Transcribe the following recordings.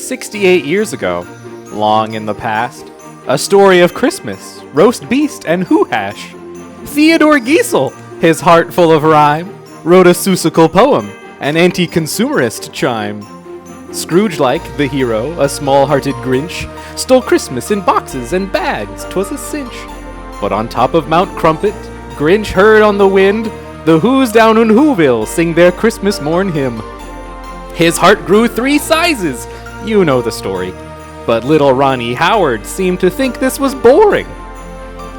68 years ago, long in the past, a story of Christmas, roast beast, and hoo-hash. Theodore Giesel, his heart full of rhyme, wrote a Seussical poem, an anti-consumerist chime. Scrooge-like, the hero, a small-hearted Grinch, stole Christmas in boxes and bags, 'twas a cinch. But on top of Mount Crumpet, Grinch heard on the wind the Who's down in Whoville sing their Christmas morn hymn. His heart grew 3 sizes, you know the story. But little Ronnie Howard seemed to think this was boring.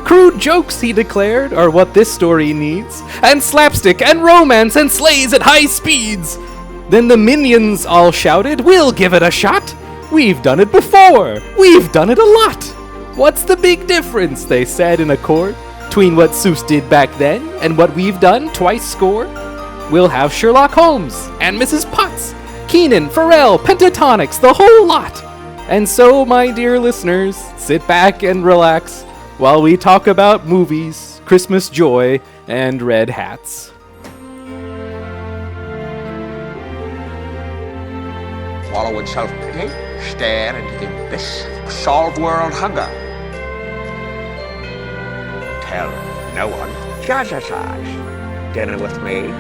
Crude jokes, he declared, are what this story needs, and slapstick and romance and sleighs at high speeds. Then the minions all shouted, we'll give it a shot. We've done it before, we've done it a lot. What's the big difference, they said in accord, between what Seuss did back then and what we've done twice score? We'll have Sherlock Holmes and Mrs. Potts, Keenan, Pharrell, Pentatonics, the whole lot. And so, my dear listeners, sit back and relax while we talk about movies, Christmas joy, and red hats. Swallow in self-pity, stare into the abyss, solve world hunger. Tell no one, just as dinner with me.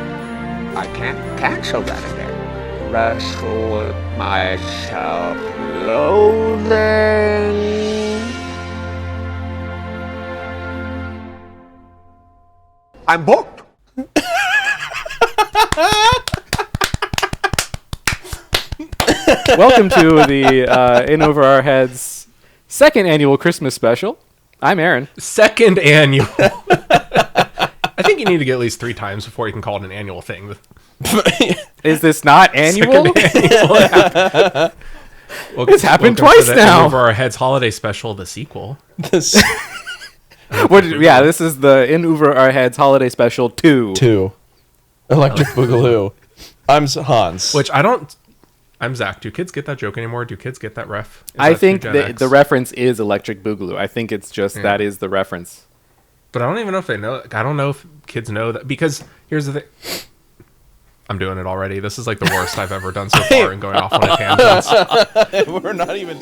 I can't cancel that again. Wrestle with my self-loathing. I'm booked. Welcome to the In Over Our Heads second annual Christmas special. I'm Aaron. Second annual. I think you need to get at least 3 times before you can call it an annual thing. Is this not annual? Second annual. It's happened twice now. Over Our Heads holiday special, the sequel. This is the In Over Our Heads holiday special 2. Electric Boogaloo. I'm Hans. I'm Zach. Do kids get that joke anymore? Do kids get that ref? I think the reference is Electric Boogaloo. I think it's just that is the reference. But I don't even know if they know. I don't know if kids know that. Because here's the thing. I'm doing it already. This is like the worst I've ever done so far and going off on a tangent. We're not even...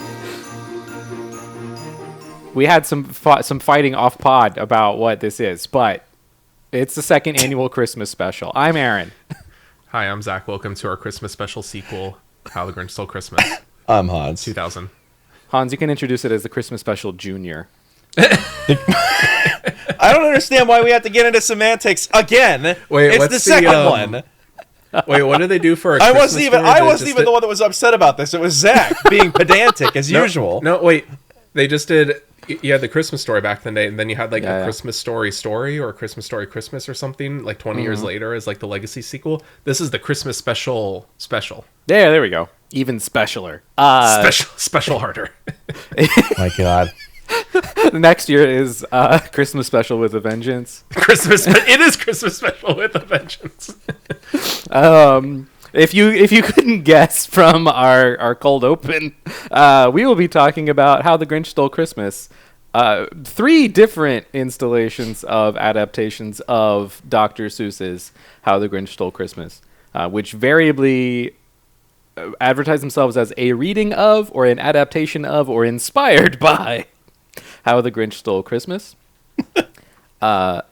We had some fighting off pod about what this is, but it's the second annual Christmas special. I'm Aaron. Hi, I'm Zach. Welcome to our Christmas special sequel, How the Grinch Stole Christmas. I'm Hans. 2000. Hans, you can introduce it as the Christmas special Junior. I don't understand why we have to get into semantics again. Wait, it's the second one. Wait, what did they do for a I Christmas wasn't even the one that was upset about this. It was Zach being pedantic as usual. No, wait. They just did... You had the Christmas story back in the day, and then you had like a Christmas story or a Christmas story Christmas or something like 20 years later as like the legacy sequel. This is the Christmas special. Yeah, there we go. Even specialer. Special harder. My God. Next year is Christmas special with a vengeance. It is Christmas special with a vengeance. If you couldn't guess from our cold open, we will be talking about How the Grinch Stole Christmas. 3 different installations of adaptations of Dr. Seuss's How the Grinch Stole Christmas, which variably advertise themselves as a reading of, or an adaptation of, or inspired by How the Grinch Stole Christmas. I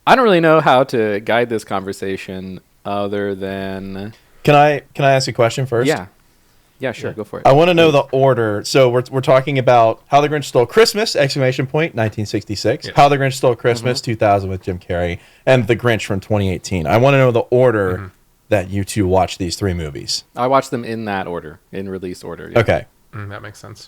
don't really know how to guide this conversation other than... Can I ask a question first? Yeah, sure. Go for it. I want to know the order. So we're talking about How the Grinch Stole Christmas, 1966. Yes. How the Grinch Stole Christmas, 2000 with Jim Carrey, and The Grinch from 2018. I want to know the order that you two watched these 3 movies. I watched them in that order, in release order. Yeah. Okay. That makes sense.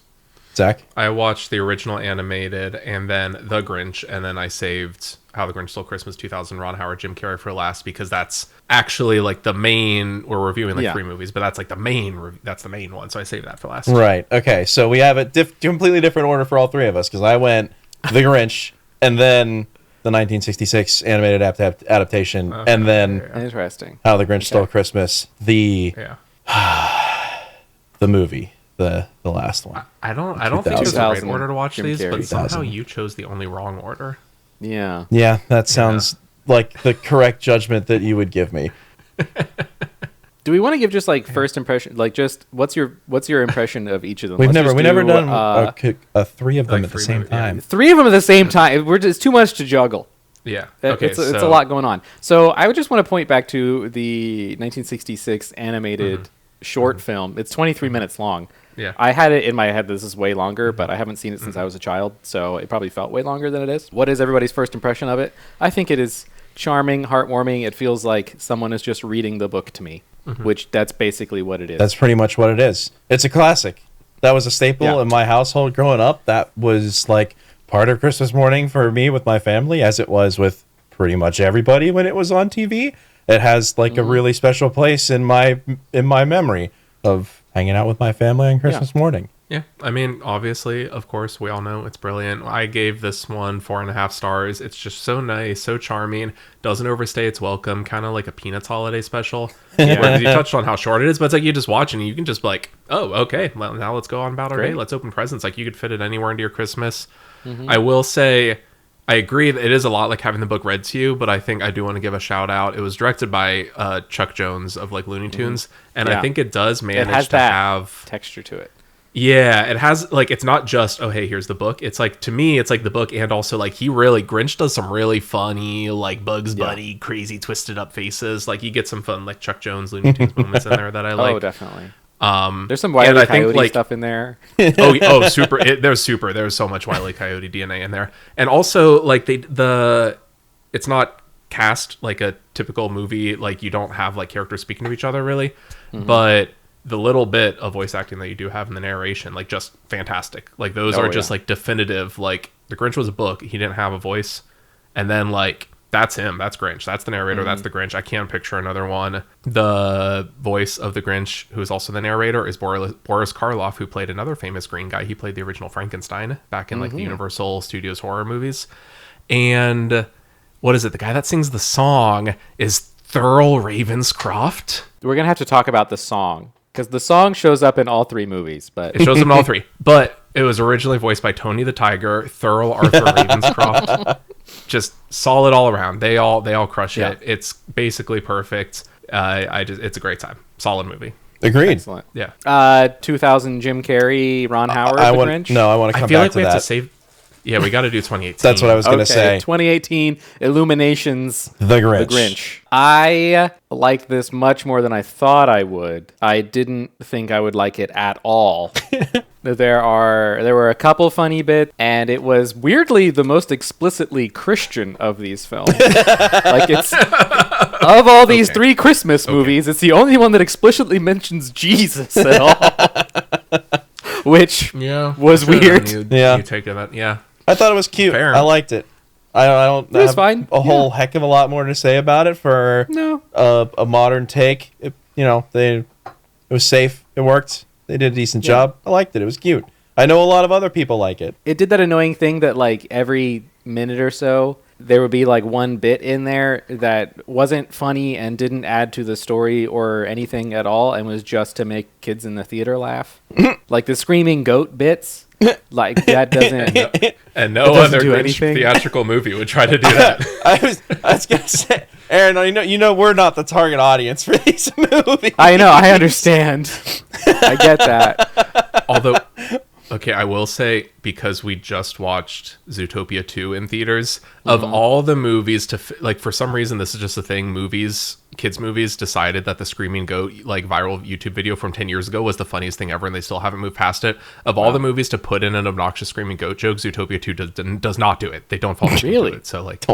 Zach? I watched the original animated and then The Grinch, and then I saved How the Grinch Stole Christmas 2000, Ron Howard, Jim Carrey for last, because that's actually like the main... We're reviewing 3 movies, but that's like the main... That's the main one, so I saved that for last. Right. Okay, so we have a completely different order for all 3 of us, because I went The Grinch, and then the 1966 animated adaptation, and then... Interesting. How the Grinch Stole Christmas, the movie. The last one. I don't think it's the right order to watch these, but somehow you chose the only wrong order. Yeah. Yeah, that sounds like the correct judgment that you would give me. Do we want to give just like first impression, like just what's your impression of each of them? We never done three of them like at the three same movies, yeah. time. Three of them at the same time. It's too much to juggle. Yeah. Okay. It's a lot going on. So I would just want to point back to the 1966 animated short film. It's 23 minutes long. Yeah. I had it in my head this is way longer, but I haven't seen it since I was a child, so it probably felt way longer than it is. What is everybody's first impression of it? I think it is charming, heartwarming. It feels like someone is just reading the book to me, which that's basically what it is. That's pretty much what it is. It's a classic. That was a staple in my household growing up. That was like part of Christmas morning for me with my family, as it was with pretty much everybody when it was on TV. It has like a really special place in my memory of hanging out with my family on Christmas morning. Yeah, I mean, obviously, of course, we all know it's brilliant. I gave this one 4.5 stars. It's just so nice, so charming, doesn't overstay its welcome, kind of like a Peanuts holiday special. Where you touched on how short it is, but it's like you just watch and you can just be like, oh, okay, well, now let's go on about our day. Let's open presents. Like you could fit it anywhere into your Christmas. I will say, I agree that it is a lot like having the book read to you, but I think I do want to give a shout out. It was directed by Chuck Jones of like Looney Tunes, and I think it does manage to have texture to it. Yeah, it has like, it's not just, oh, hey, here's the book. It's like, to me, it's like the book, and also like Grinch does some really funny, like Bugs Bunny, crazy twisted up faces. Like you get some fun like Chuck Jones Looney Tunes moments in there that I like. Oh, definitely. There's some Wile E. Coyote stuff in there. Super. There's so much Wile E. Coyote DNA in there. And also like it's not cast like a typical movie. Like you don't have like characters speaking to each other really, but the little bit of voice acting that you do have in the narration, like just fantastic. Like those are just like definitive. Like the Grinch was a book. He didn't have a voice. And then like, that's him. That's Grinch. That's the narrator. That's the Grinch. I can't picture another one. The voice of the Grinch, who is also the narrator, is Boris Karloff, who played another famous green guy. He played the original Frankenstein back in like the Universal Studios horror movies. And what is it? The guy that sings the song is Thurl Ravenscroft. We're gonna have to talk about the song because the song shows up in all three movies, but it shows up in all three. But it was originally voiced by Tony the Tiger, Thurl Arthur Ravenscroft. Just solid all around. They all crush it. It's basically perfect. It's a great time. Solid movie. Agreed. Excellent. Yeah. 2000 Jim Carrey, Ron Howard, Grinch. No, I want to come back to that. I feel like we have to save. Yeah, we got to do 2018. That's what I was going to say. 2018 Illuminations. The Grinch. The Grinch. I liked this much more than I thought I would. I didn't think I would like it at all. There were a couple funny bits, and it was weirdly the most explicitly Christian of these films. Like it's of all these three Christmas movies, it's the only one that explicitly mentions Jesus at all. Which was weird. You take that. Yeah. I thought it was cute. Fair. I liked it. I don't have fine. a whole heck of a lot more to say about it for a modern take. It was safe. It worked. They did a decent job. I liked it. It was cute. I know a lot of other people like it. It did that annoying thing that like every minute or so there would be like one bit in there that wasn't funny and didn't add to the story or anything at all and was just to make kids in the theater laugh. Like the screaming goat bits. Like that doesn't and no other Grinch theatrical movie would try to do that. I was gonna say, Aaron, you know we're not the target audience for these movies. I know, I understand. I get that. Although okay, I will say, because we just watched Zootopia 2 in theaters, of all the movies like, for some reason, this is just a thing, kids movies decided that the Screaming Goat, like, viral YouTube video from 10 years ago was the funniest thing ever, and they still haven't moved past it. Of all the movies to put in an obnoxious Screaming Goat joke, Zootopia 2 does not do it. They don't fall victim to it. So, like,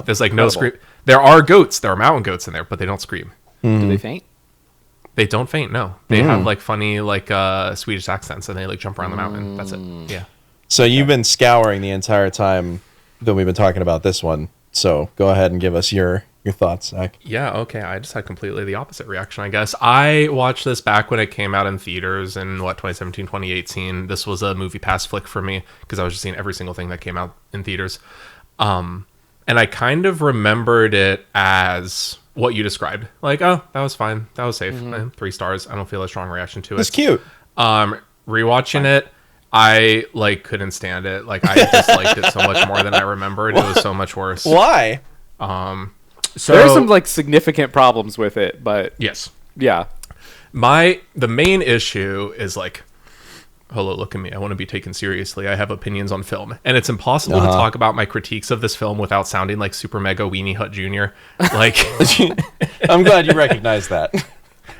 there's, like, no scream. There are goats. There are mountain goats in there, but they don't scream. Do they faint? They don't faint, no. They have like funny like Swedish accents and they like jump around the mountain. That's it. Yeah. So you've been scouring the entire time that we've been talking about this one. So go ahead and give us your thoughts, Zach. Yeah, okay. I just had completely the opposite reaction, I guess. I watched this back when it came out in theaters in 2017, 2018. This was a movie pass flick for me because I was just seeing every single thing that came out in theaters. And I kind of remembered it as what you described, like, oh, that was fine, that was safe, 3 stars. I don't feel a strong reaction to it. It's cute. Rewatching it, I like couldn't stand it. Like I disliked it so much more than I remembered. It was so much worse. Why? So there's some like significant problems with it, but yes, Yeah. The main issue is like, hello, look at me. I want to be taken seriously. I have opinions on film. And it's impossible to talk about my critiques of this film without sounding like Super Mega Weenie Hut Jr. Like, I'm glad you recognize that.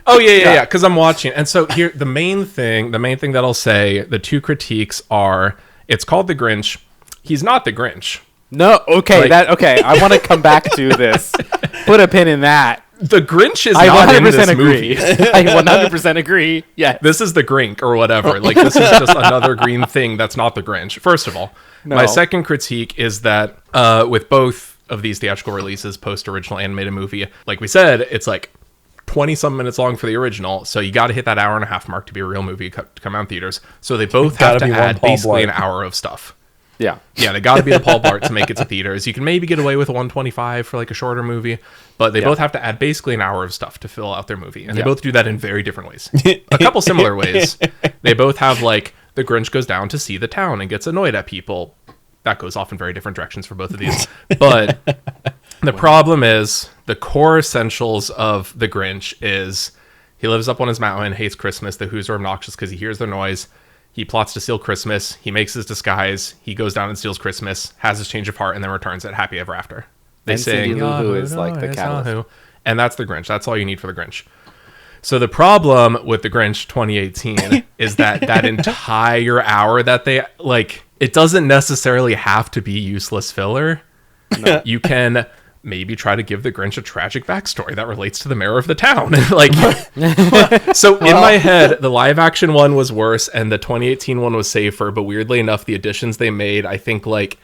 oh yeah, because I'm watching. And so here, the main thing that I'll say, the two critiques are, it's called The Grinch. He's not the Grinch. No, okay, Like- okay. I want to come back to this. Put a pin in that. The Grinch is I not in 100% this agree. movie. I 100% agree. Yeah. This is the Grink or whatever. Like, this is just another green thing that's not the Grinch. First of all, No. my second critique is that with both of these theatrical releases, post-original animated movie, like we said, it's like 20-some minutes long for the original, so you got to hit that hour and a half mark to be a real movie to come out in theaters. So they both have to add basically an hour of stuff. Yeah. Yeah, they got to be the Paul Blart to make it to theaters. You can maybe get away with a 125 for like a shorter movie, but they both have to add basically an hour of stuff to fill out their movie. And they both do that in very different ways. A couple similar ways. They both have like the Grinch goes down to see the town and gets annoyed at people. That goes off in very different directions for both of these. But the problem is the core essentials of the Grinch is he lives up on his mountain, hates Christmas. The Who's are obnoxious because he hears their noise. He plots to steal Christmas. He makes his disguise. He goes down and steals Christmas, has his change of heart, and then returns it happy ever after. They And sing, Cindy Lou Who is like the catalyst. and that's the Grinch. That's all you need for the Grinch. So the problem with the Grinch 2018 is that entire hour that they like, it doesn't necessarily have to be useless filler. No. You can maybe try to give the Grinch a tragic backstory that relates to the mayor of the town. Like, so in my head, the live action one was worse and the 2018 one was safer. But weirdly enough, the additions they made, I think like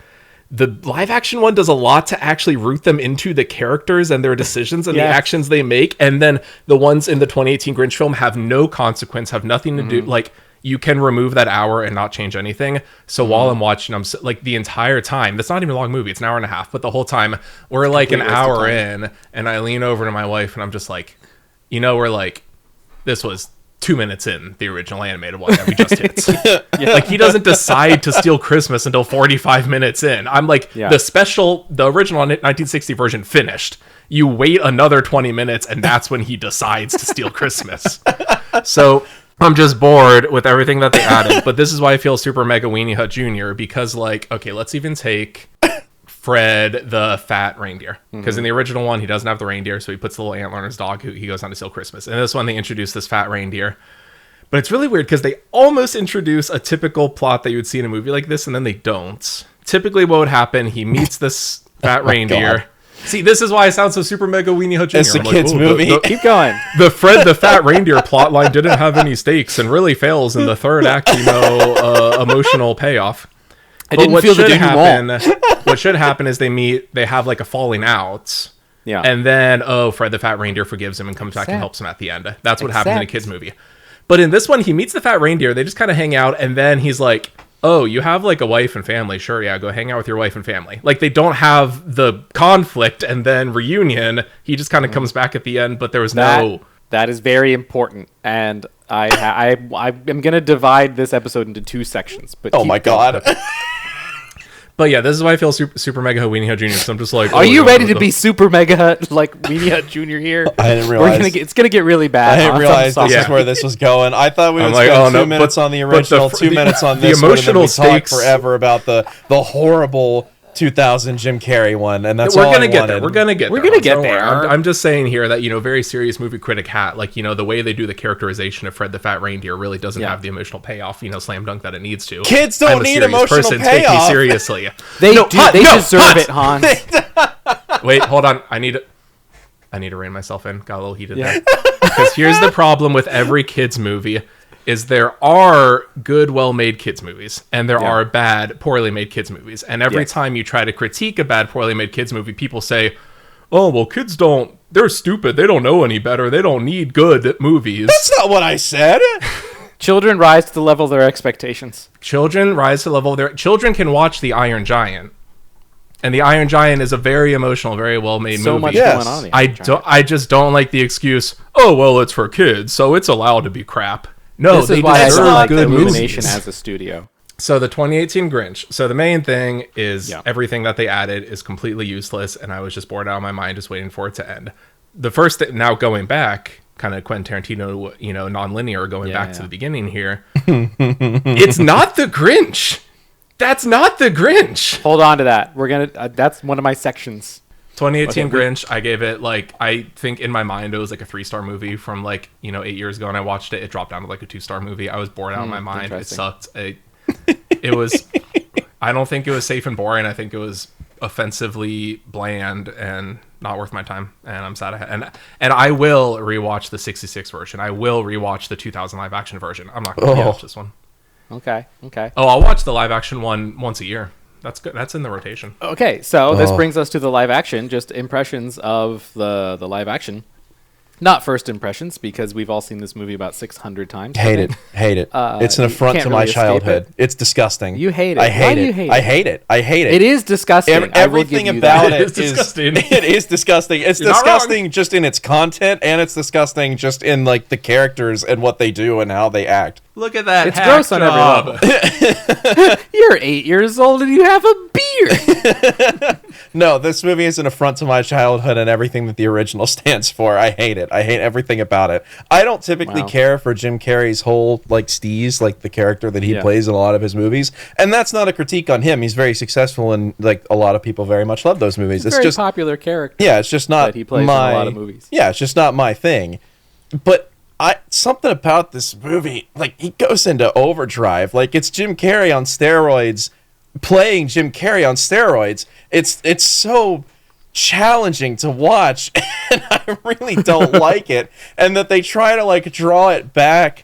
the live action one does a lot to actually root them into the characters and their decisions and the actions they make. And then the ones in the 2018 Grinch film have no consequence, have nothing to do. Like, you can remove that hour and not change anything. So while I'm watching, I'm like the entire time, that's not even a long movie. It's an hour and a half, but the whole time we're like an hour in and I lean over to my wife and I'm just like, we're like, this was 2 minutes in the original animated one that we just hit. Like he doesn't decide to steal Christmas until 45 minutes in. I'm like the original 1960 version finished. You wait another 20 minutes and that's when he decides to steal Christmas. So I'm just bored with everything that they added, but this is why I feel Super Mega Weenie Hut Jr. because like, okay, let's even take Fred the fat reindeer, because in the original one he doesn't have the reindeer, so he puts the little antler on his dog who he goes on to steal Christmas. And this one they introduce this fat reindeer, but it's really weird because they almost introduce a typical plot that you would see in a movie like this, and then they don't. Typically what would happen, he meets this fat reindeer. God. See, this is why I sound so Super Mega Weenie Hut Jr. It's a I'm like, kid's movie. Keep going. The Fred the Fat Reindeer plotline didn't have any stakes and really fails in the third act, emotional payoff. I didn't feel the denouement. What should happen is they have like a falling out. Yeah. And then, Fred the Fat Reindeer forgives him and comes back and helps him at the end. That's what happens in a Exact. kid's movie. But in this one, he meets the Fat Reindeer. They just kind of hang out. And then he's like, oh, you have like a wife and family. Sure, yeah, go hang out with your wife and family. Like they don't have the conflict and then reunion. He just kind of comes back at the end, but there was no... That is very important. And I'm going to divide this episode into 2 sections. But Oh my God. But yeah, this is why I feel Super Mega Weenie Hut Jr. So I'm just like, Are you ready to be Super Mega like Weenie Hut Jr. here? I didn't realize. It's gonna get really bad. I didn't realize this Yeah. is where this was going. I thought we would like, spend oh, 2 no, minutes but- on the but original, the 2 minutes on the this one, and then emotional we stakes- talk forever about the horrible 2000 Jim Carrey one, and that's We're all gonna I get wanted. there. We're gonna get We're there. gonna get Don't worry. there. I'm just saying here that very serious movie critic hat, like the way they do the characterization of Fred the Fat Reindeer really doesn't have the emotional payoff, slam dunk that it needs to. Kids don't I'm a need serious emotional person. payoff. Take me seriously. They No, do. Hans, They no, deserve Hans! it, Hans. Wait, hold on. I need to rein myself in. Got a little heated there. Because here's the problem with every kids movie is there are good, well-made kids movies, and there are bad, poorly made kids movies. And every time you try to critique a bad, poorly made kids movie, people say, oh, well, kids they're stupid. They don't know any better. They don't need good movies. That's not what I said. Children rise to the level of their expectations. Children rise to the level of their... Children can watch The Iron Giant. And The Iron Giant is a very emotional, very well-made movie. So much Yes. going on. In the I just don't like the excuse, oh, well, it's for kids, so it's allowed to be crap. No, This they is why I deserve don't like good Illumination movies. as a studio. So the 2018 Grinch. So the main thing is Yeah. everything that they added is completely useless, and I was just bored out of my mind just waiting for it to end. The first thing, now going back, kind of Quentin Tarantino, non-linear, going back to the beginning here. It's not the Grinch. That's not the Grinch. Hold on to that. We're gonna. That's one of my sections. 2018 Grinch. I gave it I think in my mind it was like a 3-star movie from 8 years ago, and I watched it. It dropped down to like a 2-star movie. I was bored out of my mind. It sucked. It was. I don't think it was safe and boring. I think it was offensively bland and not worth my time. And I'm sad. And I will rewatch the 66 version. I will rewatch the 2000 live action version. I'm not going to watch this one. Okay. Oh, I'll watch the live action one once a year. That's good. That's in the rotation. Okay, so this brings us to the live action. Just impressions of the live action. Not first impressions, because we've all seen this movie about 600 times. Hate it. It's an affront to my childhood. It's disgusting. You hate it. I hate Why do it. you hate I hate it. I hate it. It is disgusting. Everything about it is disgusting. It is disgusting. It's You're disgusting just in its content, and it's disgusting just in the characters and what they do and how they act. Look at that. It's gross on every level. You're 8 years old and you have a beard. No, this movie is an affront to my childhood and everything that the original stands for. I hate it. I hate everything about it. I don't typically care for Jim Carrey's whole steez, the character that he plays in a lot of his movies, and that's not a critique on him. He's very successful, and a lot of people very much love those movies. It's just popular character. Yeah, it's just not that he plays in a lot of movies. Yeah, it's just not my thing. But something about this movie, he goes into overdrive. It's Jim Carrey on steroids, playing Jim Carrey on steroids. It's so challenging to watch, and I really don't like it. And that they try to draw it back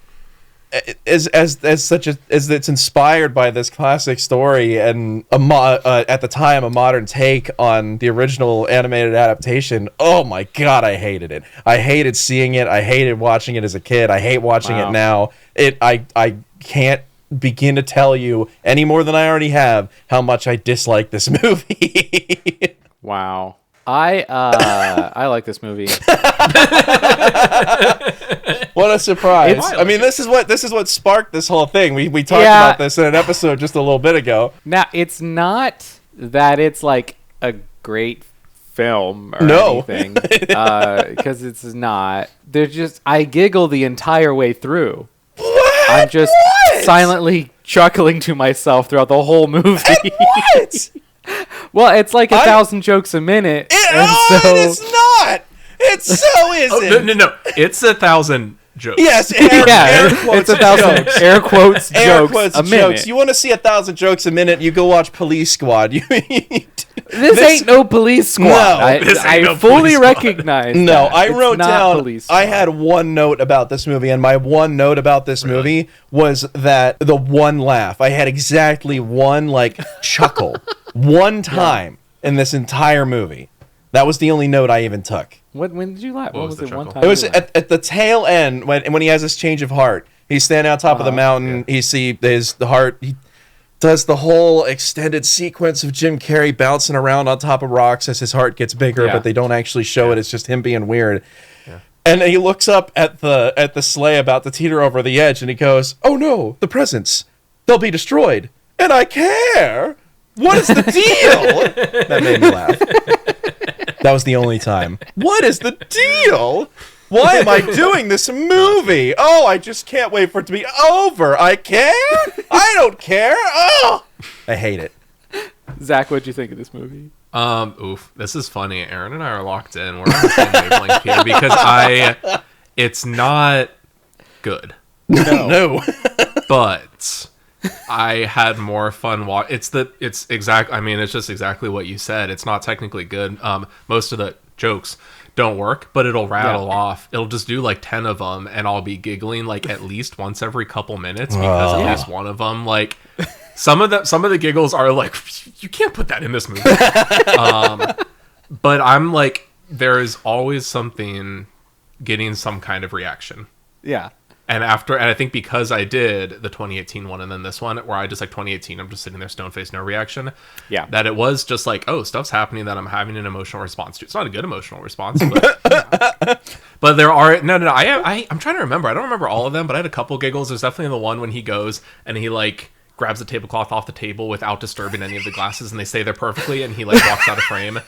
as it's inspired by this classic story and at the time a modern take on the original animated adaptation. Oh my god, I hated it. I hated seeing it. I hated watching it as a kid. I hate watching it now. I can't begin to tell you any more than I already have how much I dislike this movie. Wow. I like this movie. What a surprise! I mean, this is what sparked this whole thing. We talked about this in an episode just a little bit ago. Now, it's not that it's a great film or anything, because it's not. I giggle the entire way through. What? I'm just silently chuckling to myself throughout the whole movie. What? Well, it's 1,000 jokes a minute. It's not. It so isn't. No. It's 1,000 jokes. Yes, it's 1,000 air quotes jokes a minute. You want to see 1,000 jokes a minute? You go watch Police Squad. This ain't no Police Squad. No, I fully recognize. No, that. I wrote down. Police I had one note about this movie, and my one note about this movie was that the one laugh. I had exactly one chuckle, one time in this entire movie. That was the only note I even took. When did you laugh? What was it? One time. It was at the tail end when he has this change of heart. He's standing on top of the mountain. Yeah. He see the heart. He does the whole extended sequence of Jim Carrey bouncing around on top of rocks as his heart gets bigger, but they don't actually show it. It's just him being weird. Yeah. And he looks up at the sleigh about to teeter over the edge, and he goes, "Oh no, the presents, they'll be destroyed, and I care. What is the deal?" That made me laugh. That was the only time. What is the deal? Why am I doing this movie? Oh, I just can't wait for it to be over. I care? I don't care. Oh, I hate it. Zach, what'd you think of this movie? This is funny. Aaron and I are locked in. We're on the same wavelength here because it's not good. No. But I had more fun it's just exactly what you said. It's not technically good. Most of the jokes don't work, but it'll rattle off. It'll just do 10 of them, and I'll be giggling at least once every couple minutes because at least one of them some of the giggles are you can't put that in this movie. But I'm there is always something getting some kind of reaction. Yeah. And I think because I did the 2018 one and then this one, where I just 2018, I'm just sitting there stone faced, no reaction. Yeah. That it was just oh, stuff's happening that I'm having an emotional response to. It's not a good emotional response, but but there are no. I'm trying to remember. I don't remember all of them, but I had a couple giggles. There's definitely the one when he goes and he grabs the tablecloth off the table without disturbing any of the glasses, and they stay there perfectly, and he walks out of frame.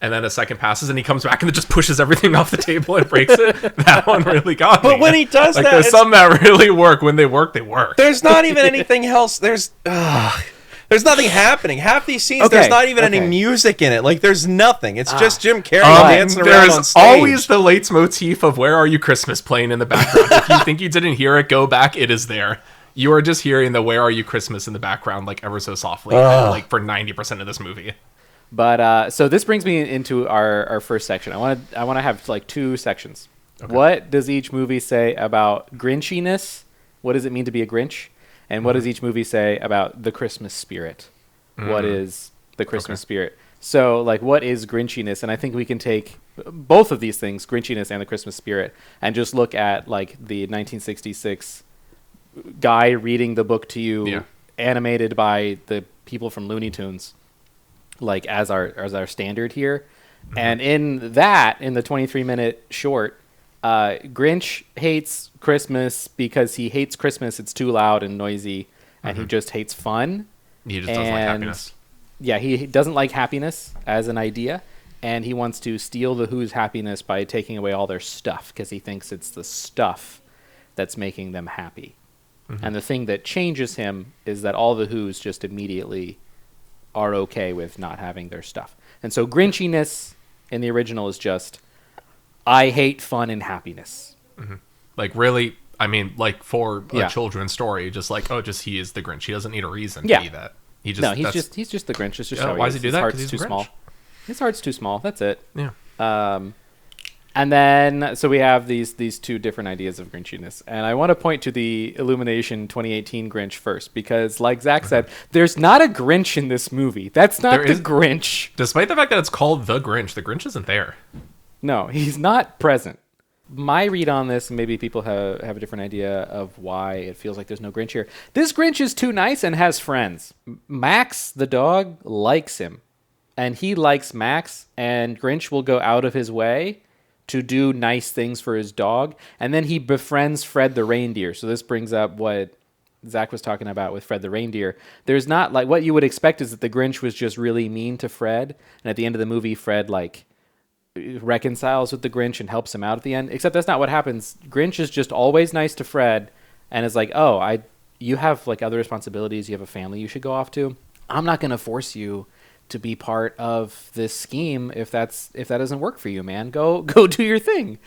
and then a second passes and he comes back and it just pushes everything off the table and breaks it. That one really got me. But when he does like, that, there's some that really work. When they work, they work. There's not even anything else. There's nothing happening. Half these scenes, there's not even any music in it. Like, there's nothing. It's just Jim Carrey dancing around on stage. There's always the leitmotif of Where Are You Christmas playing in the background. If you think you didn't hear it, go back. It is there. You are just hearing the Where Are You Christmas in the background, like, ever so softly, like, for 90% of this movie. But so this brings me into our first section. I want to have like 2 sections. Okay. What does each movie say about Grinchiness? What does it mean to be a Grinch? And what does each movie say about the Christmas spirit? What is the Christmas spirit? So, like, what is Grinchiness? And I think we can take both of these things, Grinchiness and the Christmas spirit, and just look at like the 1966 guy reading the book to you, animated by the people from Looney Tunes, like as our standard here. And in the 23-minute short, Grinch hates Christmas because he hates Christmas. It's too loud and noisy, and he just hates fun. He just doesn't like happiness. Yeah, he doesn't like happiness as an idea, and he wants to steal the Who's happiness by taking away all their stuff because he thinks it's the stuff that's making them happy. And the thing that changes him is that all the Who's just immediately are okay with not having their stuff. And so Grinchiness in the original is just, I hate fun and happiness. Like, really, I mean, like, for a children's story, just like, he is the Grinch. He doesn't need a reason to be that. He's just the Grinch. It's just how he is. Why does he do that? His heart's too small. His heart's too small. That's it. Yeah. And then, so we have these 2 different ideas of Grinchiness. And I want to point to the Illumination 2018 Grinch first, because like Zach said, there's not a Grinch in this movie. That's not the Grinch. Despite the fact that it's called The Grinch isn't there. No, he's not present. My read on this, and maybe people have a different idea of why it feels like there's no Grinch here. This Grinch is too nice and has friends. Max, the dog, likes him. And he likes Max, and Grinch will go out of his way to do nice things for his dog. And then he befriends Fred the reindeer. So this brings up what Zach was talking about with Fred the reindeer. There's not, like, what you would expect is that the Grinch was just really mean to Fred. And at the end of the movie, Fred, like, reconciles with the Grinch and helps him out at the end. Except that's not what happens. Grinch is just always nice to Fred and is like, you have, like, other responsibilities. You have a family you should go off to. I'm not going to force you to be part of this scheme if that doesn't work for you, man. Go do your thing.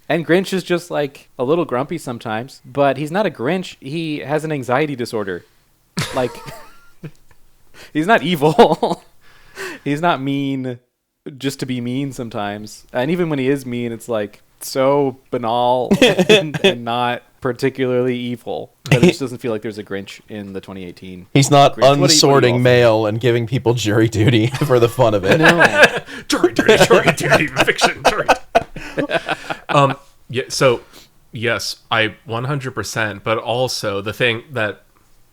And Grinch is just like a little grumpy sometimes, but he's not a Grinch. He has an anxiety disorder. Like, he's not evil. He's not mean just to be mean sometimes. And even when he is mean, it's like so banal and not particularly evil. But it just doesn't feel like there's a Grinch in the 2018. He's not Grinch. unsorting mail and giving people jury duty for the fun of it. No. jury duty, fiction, jury. Yeah. So, yes, I 100%. But also the thing that,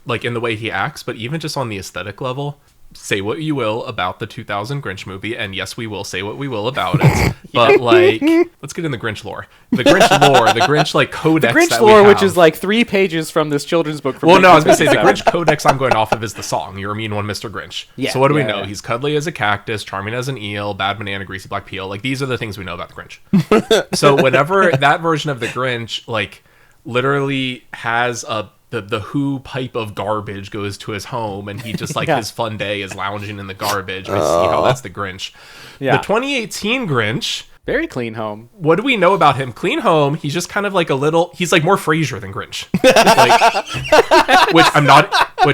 like, in the way he acts, but even just on the aesthetic level. Say what you will about the 2000 Grinch movie, and yes, we will say what we will about it. But like, let's get in the Grinch lore. The Grinch lore, the Grinch like codex. The Grinch lore, which is like 3 pages from this children's book. Well, no, I was gonna say the Grinch codex I'm going off of is the song "You're a Mean One, Mr. Grinch." Yeah, so what do we know? He's cuddly as a cactus, charming as an eel, bad banana, greasy black peel. Like, these are the things we know about the Grinch. So whenever that version of the Grinch, like, literally has the Who pipe of garbage goes to his home, and he just, like, his fun day is lounging in the garbage. We see how that's the Grinch. Yeah. The 2018 Grinch, very clean home. What do we know about him? Clean home. He's just kind of like he's like more Frasier than Grinch. Like, which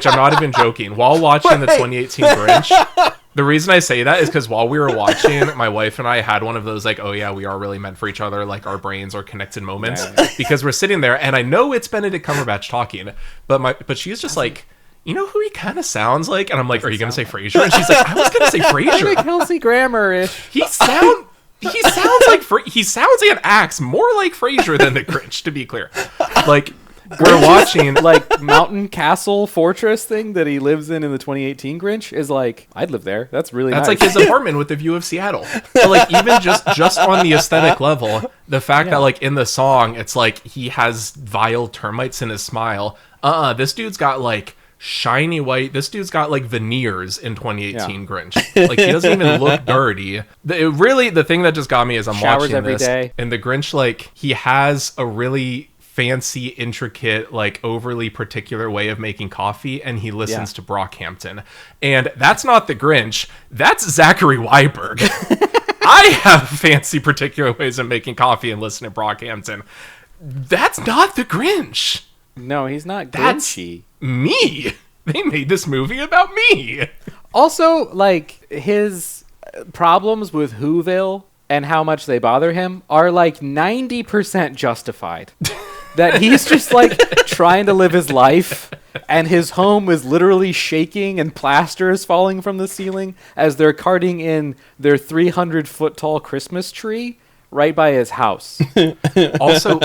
I'm not even joking. While watching the 2018 Grinch, the reason I say that is because while we were watching, my wife and I had one of those, like, oh yeah, we are really meant for each other, like, our brains are connected moments. Because we're sitting there, and I know it's Benedict Cumberbatch talking, but she's just like, you know who he kind of sounds like? And I'm like, are you going to say Frasier? And she's like, I was going to say Frasier. Like Kelsey Grammer-ish. He sounds and acts more like Frasier than the Grinch, to be clear. Like, we're watching, like, mountain castle fortress thing that he lives in the 2018 Grinch is like, I'd live there. That's really nice. That's like his apartment with the view of Seattle. But, like, even just on the aesthetic level, the fact that, like, in the song, it's like he has vile termites in his smile. This dude's got, like, shiny white. This dude's got like veneers in 2018 Grinch. Like he doesn't even look dirty. The thing that just got me is I'm Showers watching every this day. and the Grinch, like he has a really fancy, intricate, like overly particular way of making coffee, and he listens to Brockhampton. And that's not the Grinch. That's Zachary Weiberg. I have fancy, particular ways of making coffee and listen to Brockhampton. That's not the Grinch. No, he's not That's Grinchy. me. They made this movie about me. Also, like, his problems with Whoville and how much they bother him are like 90% justified. That he's just like trying to live his life, and his home is literally shaking and plaster is falling from the ceiling as they're carting in their 300-foot tall Christmas tree right by his house. Also,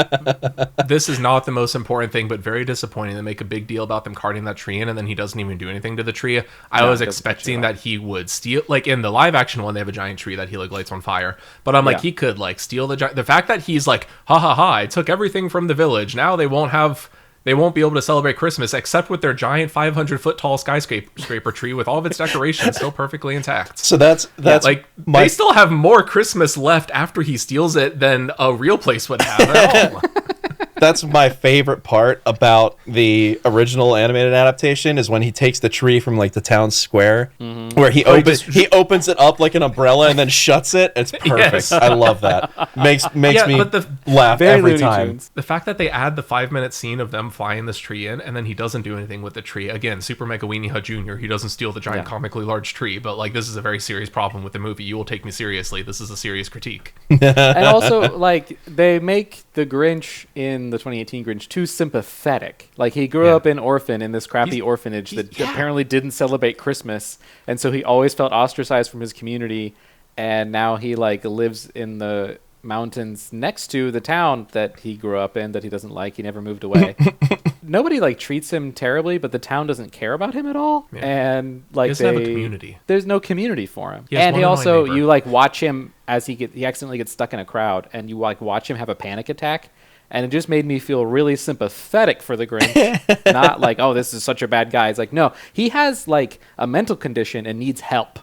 this is not the most important thing, but very disappointing. They make a big deal about them carting that tree in, and then he doesn't even do anything to the tree. I was expecting that he would steal, like in the live action one, they have a giant tree that he like lights on fire. But I'm like, he could like steal the fact that he's like, ha ha ha, I took everything from the village. Now they won't be able to celebrate Christmas except with their giant 500-foot tall skyscraper tree with all of its decorations still perfectly intact. So that's like they still have more Christmas left after he steals it than a real place would have at all. That's my favorite part about the original animated adaptation is when he takes the tree from like the town square, where he opens it up like an umbrella and then shuts it. It's perfect. Yes. I love that. Makes me laugh Very every Looney time. Tunes. The fact that they add the 5-minute scene of them flying this tree in, and then he doesn't do anything with the tree. Again, Super Mega Weenie Hut Jr., he doesn't steal the giant comically large tree, but like this is a very serious problem with the movie. You will take me seriously. This is a serious critique. And also, like, they make the Grinch in the 2018 Grinch too sympathetic. Like, he grew up an orphan in this crappy orphanage that apparently didn't celebrate Christmas, and so he always felt ostracized from his community, and now he, like, lives in the mountains next to the town that he grew up in that he doesn't like. He never moved away. Nobody, like, treats him terribly, but the town doesn't care about him at all. Yeah. And, like, He doesn't have a community. There's no community for him. He has And one he annoying also, neighbor. you, like, watch him as he accidentally gets stuck in a crowd, and you, like, watch him have a panic attack. And it just made me feel really sympathetic for the Grinch. Not like, oh, this is such a bad guy. It's like, no, he has, like, a mental condition and needs help.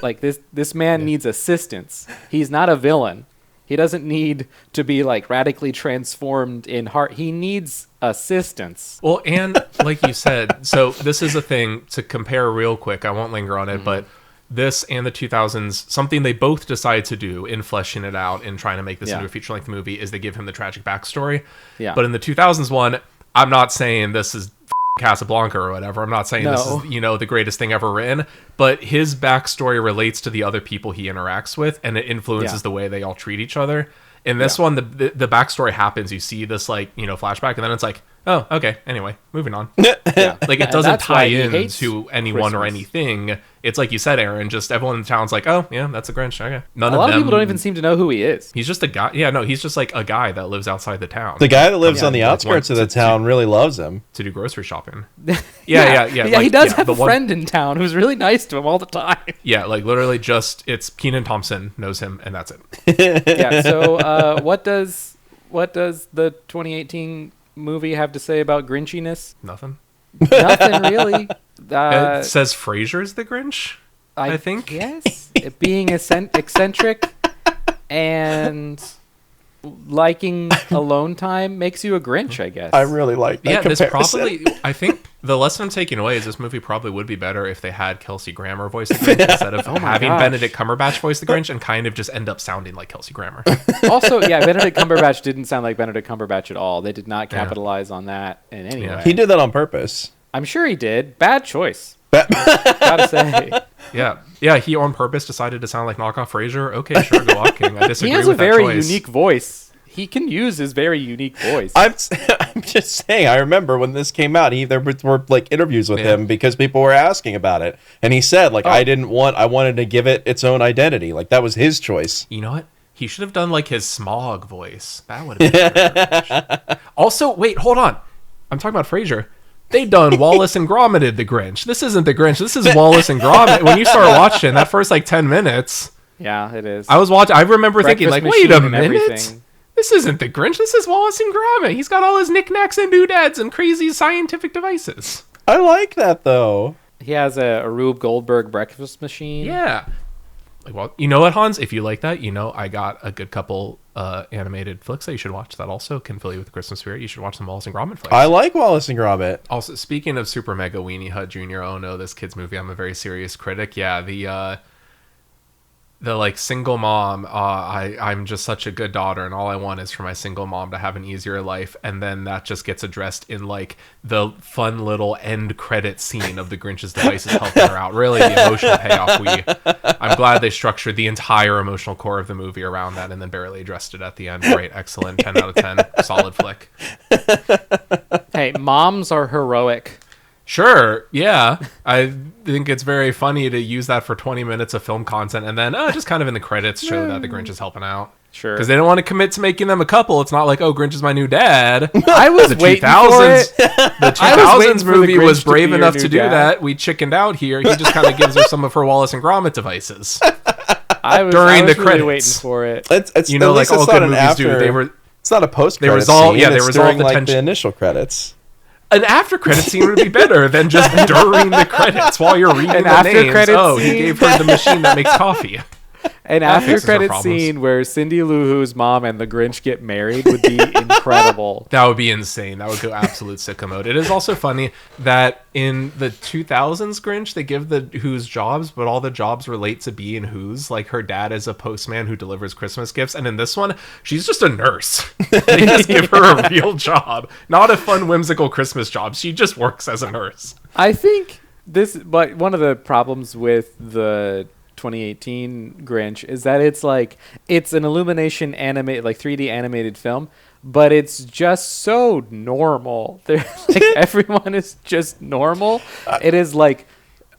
Like, this man needs assistance. He's not a villain. He doesn't need to be, like, radically transformed in heart. He needs assistance. Well, and like you said, so this is a thing to compare real quick. I won't linger on it, but this and the 2000s, something they both decide to do in fleshing it out and trying to make this into a feature-length movie is they give him the tragic backstory. Yeah. But in the 2000s one, I'm not saying this is Casablanca or whatever. I'm not saying this is, the greatest thing ever written, but his backstory relates to the other people he interacts with, and it influences the way they all treat each other. In this one, the backstory happens. You see this, like, flashback, and then it's like, oh, okay, anyway, moving on. Like, it doesn't tie in to anyone or anything. It's like you said, Aaron, just everyone in the town's like, oh, yeah, that's a Grinch. Okay. A lot of people don't even seem to know who he is. He's just a guy. Yeah, no, he's just like a guy that lives outside the town. The guy that lives on the outskirts of the town really loves him. To do grocery shopping. Yeah. Like, he does have a friend in town who's really nice to him all the time. Yeah, like literally just, it's Kenan Thompson knows him, and that's it. Yeah, so what does the 2018 movie have to say about Grinchiness? Nothing. Nothing really. It says Frasier's the Grinch, I think. Yes. It being eccentric and liking alone time makes you a Grinch, I guess. I really like that comparison. This probably, I think the lesson I'm taking away is this movie probably would be better if they had Kelsey Grammer voice the Grinch instead of having Benedict Cumberbatch voice the Grinch and kind of just end up sounding like Kelsey Grammer. Also, Benedict Cumberbatch didn't sound like Benedict Cumberbatch at all. They did not capitalize on that in any way. He did that on purpose. I'm sure he did. Bad choice. Gotta say. Yeah. He on purpose decided to sound like knockoff Frasier. Okay, sure, go off, King. I disagree with that choice. He has a very unique voice. He can use his very unique voice. I'm just saying. I remember when this came out, there were like interviews with him because people were asking about it, and he said like, I wanted to give it its own identity. Like that was his choice. You know what? He should have done like his Smog voice. That would have been Also, wait, hold on. I'm talking about Frasier. They done Wallace and Gromit did the Grinch. This isn't the Grinch. This is Wallace and Gromit. When you start watching that first like 10 minutes. Yeah, it is. I was watching. I remember thinking like, wait a minute. Everything. This isn't the Grinch. This is Wallace and Gromit. He's got all his knickknacks and doodads and crazy scientific devices. I like that though. He has a Rube Goldberg breakfast machine. Yeah. Like, well, you know what, Hans? If you like that, I got a good couple animated flicks that you should watch that also can fill you with the Christmas spirit. You should watch some Wallace and Gromit flicks. I like Wallace and Gromit. Also, speaking of Super Mega Weenie Hut Jr., oh no, this kid's movie, I'm a very serious critic. Yeah, the like single mom, I'm just such a good daughter and all I want is for my single mom to have an easier life, and then that just gets addressed in like the fun little end credit scene of the Grinch's devices helping her out. Really, the emotional payoff, I'm glad they structured the entire emotional core of the movie around that and then barely addressed it at the end. Great, excellent, 10 out of 10, solid flick. Hey, moms are heroic. Sure, yeah. I think it's very funny to use that for 20 minutes of film content and then just kind of in the credits show that the Grinch is helping out. Sure. Because they don't want to commit to making them a couple. It's not like, oh, Grinch is my new dad. I was The waiting for it. The I was waiting 2000s for the movie Grinch was to brave be your enough new to do dad. that. We chickened out here. He just kind of gives her some of her Wallace and Gromit devices. I was During the really credits. waiting for it. It's Like all good movies do. It's not a post. They resolve- yeah, they it's resolve during, the like, tension. the initial credits. An after credit scene would be better than just during the credits while you're reading the after names. credit Oh, he scene. gave her the machine that makes coffee. An fixes after her credit problems. scene where Cindy Lou Who's mom and the Grinch get married would be incredible. That would be insane. That would go absolute sicko mode. It is also funny that in the 2000s Grinch, they give the Who's jobs, but all the jobs relate to being Who's. Like her dad is a postman who delivers Christmas gifts. And in this one, she's just a nurse. They just give her a real job. Not a fun, whimsical Christmas job. She just works as a nurse. I think but one of the problems with the 2018 Grinch is that it's an Illumination animated, like 3D animated film, but it's just so normal. Everyone is just normal. It is like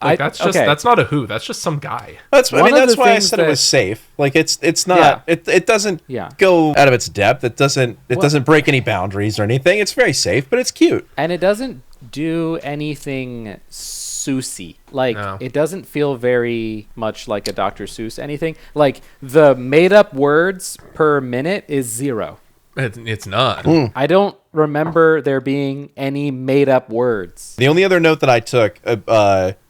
that's not a Who. That's just some guy. That's One of that's the why I things said it was safe. Like it's not it doesn't go out of its depth. It doesn't break any boundaries or anything. It's very safe, but it's cute. And it doesn't do anything Seussy. No. It doesn't feel very much like a Dr. Seuss anything. Like the made up words per minute is 0. It's not. I don't remember there being any made up words. The only other note that I took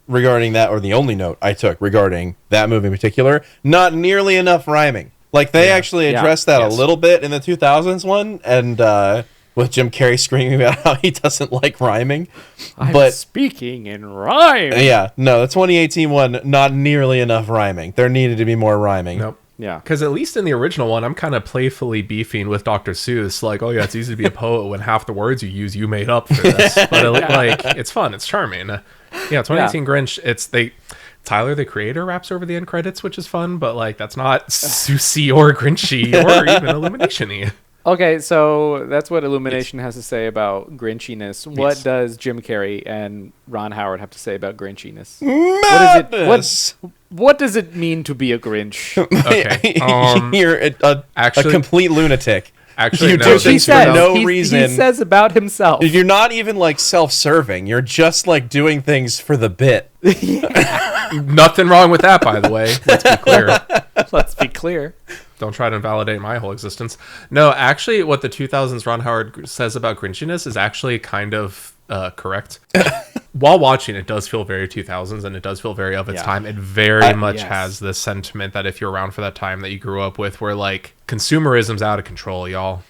regarding that, or the only note I took regarding that movie in particular, not nearly enough rhyming. Like they actually addressed that a little bit in the 2000s one, and with Jim Carrey screaming about how he doesn't like rhyming. I'm speaking in rhyme. Yeah, no, the 2018 one, not nearly enough rhyming. There needed to be more rhyming. Nope. Yeah. Because at least in the original one, I'm kind of playfully beefing with Dr. Seuss. Like, oh yeah, it's easy to be a poet when half the words you use you made up for this. But it's fun. It's charming. Yeah, 2018 Grinch, Tyler, the creator, raps over the end credits, which is fun, but like that's not Seussy or Grinchy or even Illumination-y. Okay, so that's what Illumination has to say about Grinchiness. What does Jim Carrey and Ron Howard have to say about Grinchiness? Madness! What does it mean to be a Grinch? Okay. You're a complete lunatic. Actually, You no, do this- things for no reason. He says about himself. You're not even like self-serving. You're just like doing things for the bit. nothing wrong with that, by the way. Let's be clear. Let's be clear. Don't try to invalidate my whole existence. No, actually, what the 2000s Ron Howard says about Grinchiness is actually kind of correct. While watching, it does feel very 2000s, and it does feel very of its time. It very much has this sentiment that if you're around for that time that you grew up with, where like consumerism's out of control, y'all.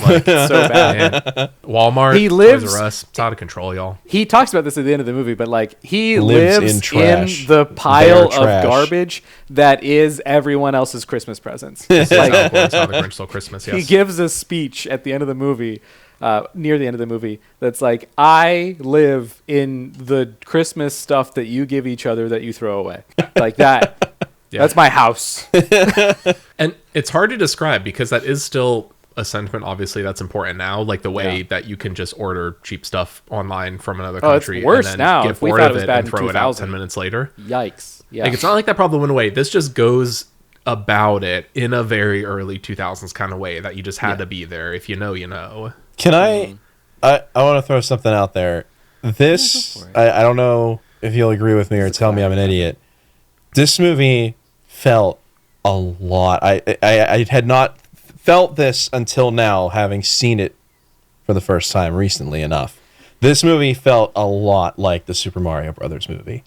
Like, So bad. man. Walmart, He lives- Toys R Us, it's out of control, y'all. He talks about this at the end of the movie, but like he Lives lives in trash. in the pile of Bare trash. garbage that is everyone else's Christmas presents. It's Like, how the Grinch Stole Christmas, yes. he gives a speech at the end of the movie, near the end of the movie, that's like, I live in the Christmas stuff that you give each other that you throw away. Like that. Yeah. That's my house. And it's hard to describe because that is still a sentiment, obviously, that's important now. Like the way that you can just order cheap stuff online from another country it's worse and then now. get If we bored thought of it was it bad and in throw it out 2000. 10 minutes later. Yikes. Yeah. Like, it's not like that problem went away. This just goes about it in a very early 2000s kind of way that you just had to be there. If you know, you know. Can I want to throw something out there. This, I don't know if you'll agree with me or tell me I'm an idiot. This movie felt a lot. I had not felt this until now, having seen it for the first time recently enough. This movie felt a lot like the Super Mario Brothers movie.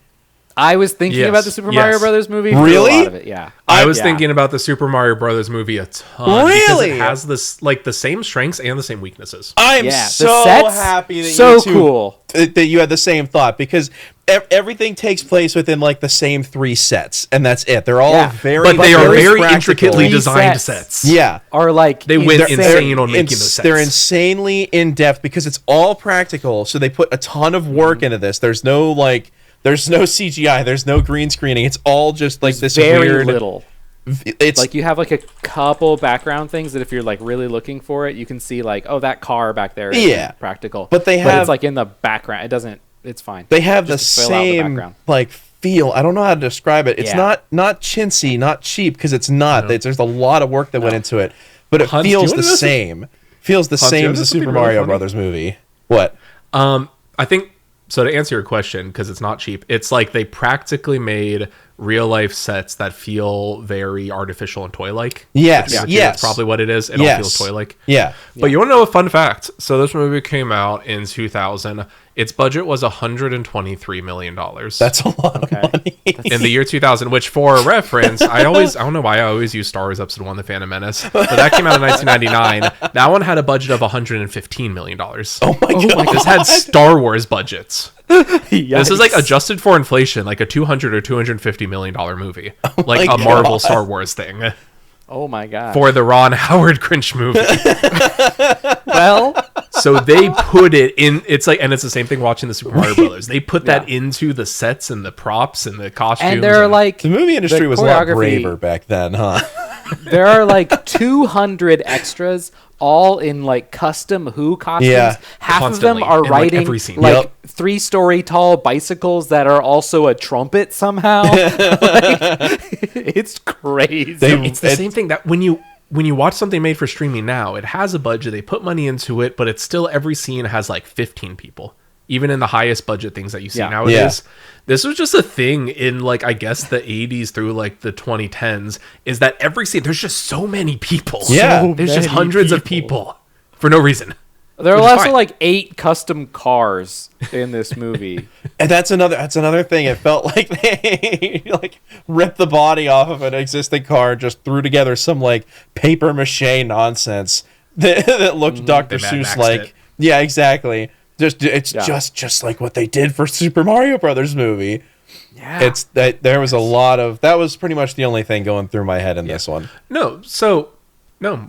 I was thinking about the Super Mario Brothers movie. Really? For a lot of it, yeah. I was thinking about the Super Mario Brothers movie a ton. Really? Because it has this like the same strengths and the same weaknesses. I'm the so sets, happy that so you two, cool that you had the same thought, because everything takes place within like the same 3 sets, and that's it. They're all but they are very practical. intricately designed sets. Yeah. Are like They went insane on making those sets. They're insanely in depth because it's all practical. So they put a ton of work into this. There's no CGI. There's no green screening. It's all just like this very weird. little. It's like you have like a couple background things that if you're like really looking for it, you can see like, oh, that car back there is practical. But it's like in the background. It doesn't. It's fine. They have the same like feel. I don't know how to describe it. It's not chintzy, not cheap, because it's not. There's a lot of work that went into it, but it feels the same. Feels the same as the Super Mario Brothers movie. What? I think so. To answer your question, because it's not cheap, it's like they practically made real life sets that feel very artificial and toy like. Yes, that's probably what it is. It all feels toy like. Yeah. But you want to know a fun fact? So this movie came out in 2000. Its budget was $123 million. That's a lot of money. In the year 2000, which for reference, I don't know why I always use Star Wars Episode 1, The Phantom Menace, but that came out in 1999. That one had a budget of $115 million. Oh my God. This had Star Wars budgets. This is like adjusted for inflation, like a $200 or $250 million movie. Like a Marvel Star Wars thing. Oh my God. For the Ron Howard Grinch movie. Well, so they put it in. It's like, and it's the same thing watching the Super Mario Brothers. They put that into the sets and the props and the costumes. and they're like The movie industry was a lot braver back then, huh? There are like 200 extras, all in like custom Who costumes. Yeah. Half Constantly, of them are in, like, riding every scene. like 3-story tall bicycles that are also a trumpet somehow. It's crazy. It's the same thing that when you watch something made for streaming now, it has a budget, they put money into it, but it's still every scene has like 15 people. Even in the highest budget things that you see nowadays. This was just a thing in like, I guess the 80s through like the 2010s, is that every scene, there's just so many people. Yeah. There's just hundreds of people for no reason. There are also like 8 custom cars in this movie. And that's another thing. It felt like they like ripped the body off of an existing car, just threw together some like paper mache nonsense that looked Dr. Seuss like. Yeah, exactly. Just like what they did for Super Mario Brothers movie. Yeah. It's that there was a lot of that was pretty much the only thing going through my head in this one. No,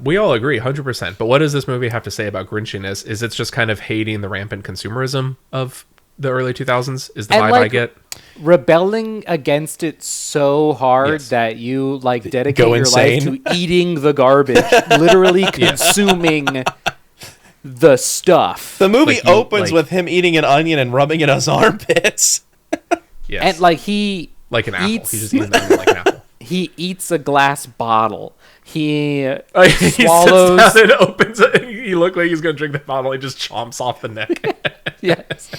we all agree 100%. But what does this movie have to say about Grinchiness? Is it's just kind of hating the rampant consumerism of the early 2000s is the vibe I get. Rebelling against it so hard that you like dedicate your life to eating the garbage, literally consuming the stuff. The movie opens with him eating an onion and rubbing it on his armpits. Yes. And like he like an apple. He's just eating an onion like an apple. He eats a glass bottle. He swallows. He sits down and opens it. He looked like he's gonna drink the bottle. He just chomps off the neck. Yes.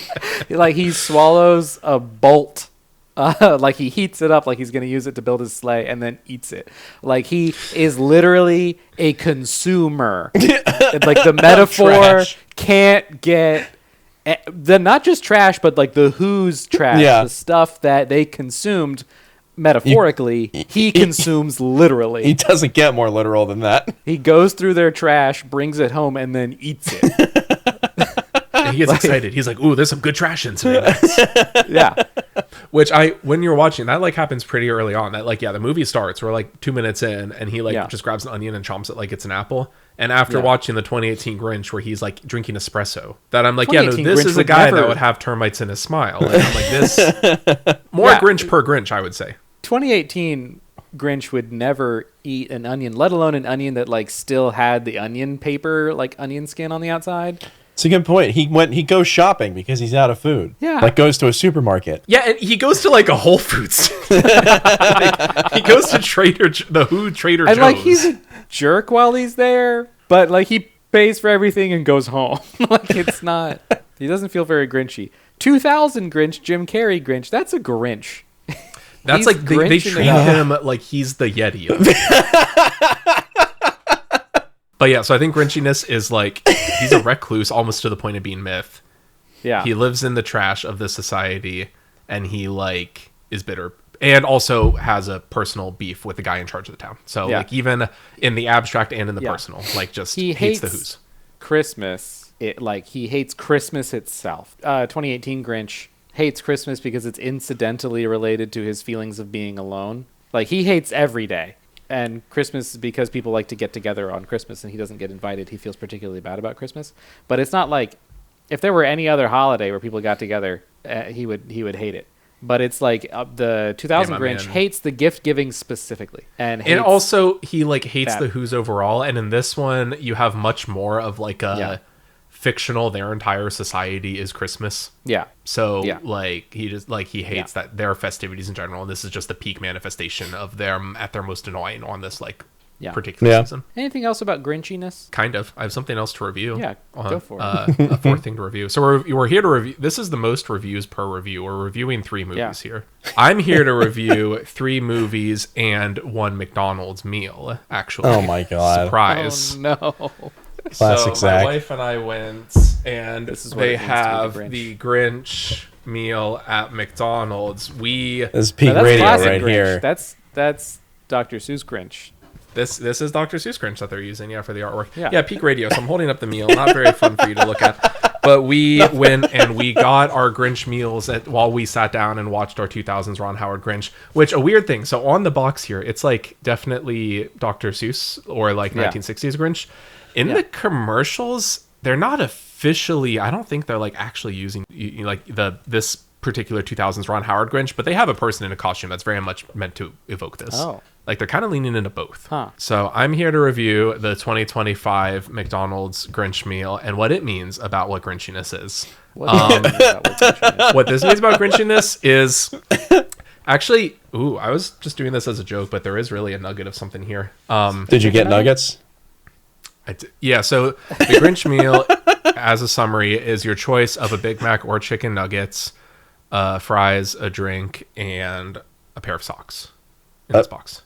Like he swallows a bolt. Like he heats it up like he's going to use it to build his sleigh and then eats it. Like he is literally a consumer. Like the metaphor can't get the not just trash, but like the Who's trash, the stuff that they consumed metaphorically, he consumes literally. He doesn't get more literal than that. He goes through their trash, brings it home, and then eats it. He gets excited. He's like, "Ooh, there's some good trash in today." Yeah. Which when you're watching that, like happens pretty early on. That like, the movie starts. We're like 2 minutes in, and he like just grabs an onion and chomps it like it's an apple. And after watching the 2018 Grinch, where he's like drinking espresso, that I'm like, this Grinch is a guy that would have termites in his smile. And I'm like, this more Grinch per Grinch, I would say. 2018 Grinch would never eat an onion, let alone an onion that like still had the onion paper, like onion skin on the outside. It's a good point. He goes shopping because he's out of food. Yeah. Like goes to a supermarket. Yeah, and he goes to like a Whole Foods. He goes to Trader Joe's. And like he's a jerk while he's there, but like he pays for everything and goes home. Like it's not, he doesn't feel very Grinchy. 2000 Grinch, Jim Carrey Grinch, that's a Grinch. That's like they treat him like he's the Yeti. But yeah, so I think Grinchiness is like he's a recluse almost to the point of being myth. Yeah. He lives in the trash of this society, and he like is bitter, and also has a personal beef with the guy in charge of the town. So like even in the abstract and in the personal, like just he hates the Who's. Christmas. He hates Christmas itself. 2018 Grinch hates Christmas because it's incidentally related to his feelings of being alone. Like he hates every day. And Christmas is because people like to get together on Christmas and he doesn't get invited. He feels particularly bad about Christmas. But it's not like if there were any other holiday where people got together, he would hate it. But it's like the 2000 Grinch hates the gift giving specifically, and also he like hates the Who's overall. And in this one, you have much more of like a fictional. Their entire society is Christmas. Yeah. So like he just like he hates that their festivities in general. And this is just the peak manifestation of them at their most annoying on this like particular season. Anything else about Grinchiness? Kind of. I have something else to review. Yeah, go for it. A fourth thing to review. So we're here to review. This is the most reviews per review. We're reviewing 3 movies here. I'm here to review 3 movies and 1 McDonald's meal, actually. Oh my God. Surprise. Oh no. Classic So Zach. my wife and I went, and This is what they it means to be have the the Grinch meal at McDonald's. This is peak That's radio classic right Grinch. here. That's Dr. Seuss Grinch. This is Dr. Seuss Grinch that they're using, for the artwork. Yeah. Yeah, peak radio. So I'm holding up the meal. Not very fun for you to look at. But we went and we got our Grinch meals while we sat down and watched our 2000s Ron Howard Grinch, which a weird thing. So on the box here, it's like definitely Dr. Seuss or like 1960s Grinch. In the commercials, they're not officially, I don't think they're like actually using like this particular 2000s Ron Howard Grinch, but they have a person in a costume that's very much meant to evoke this. Oh. Like they're kind of leaning into both. Huh. So I'm here to review the 2025 McDonald's Grinch meal and what it means about what Grinchiness is. What this means about Grinchiness is actually, I was just doing this as a joke, but there is really a nugget of something here. Did you get nuggets? So the Grinch meal, as a summary, is your choice of a Big Mac or chicken nuggets, fries, a drink, and a pair of socks in this box.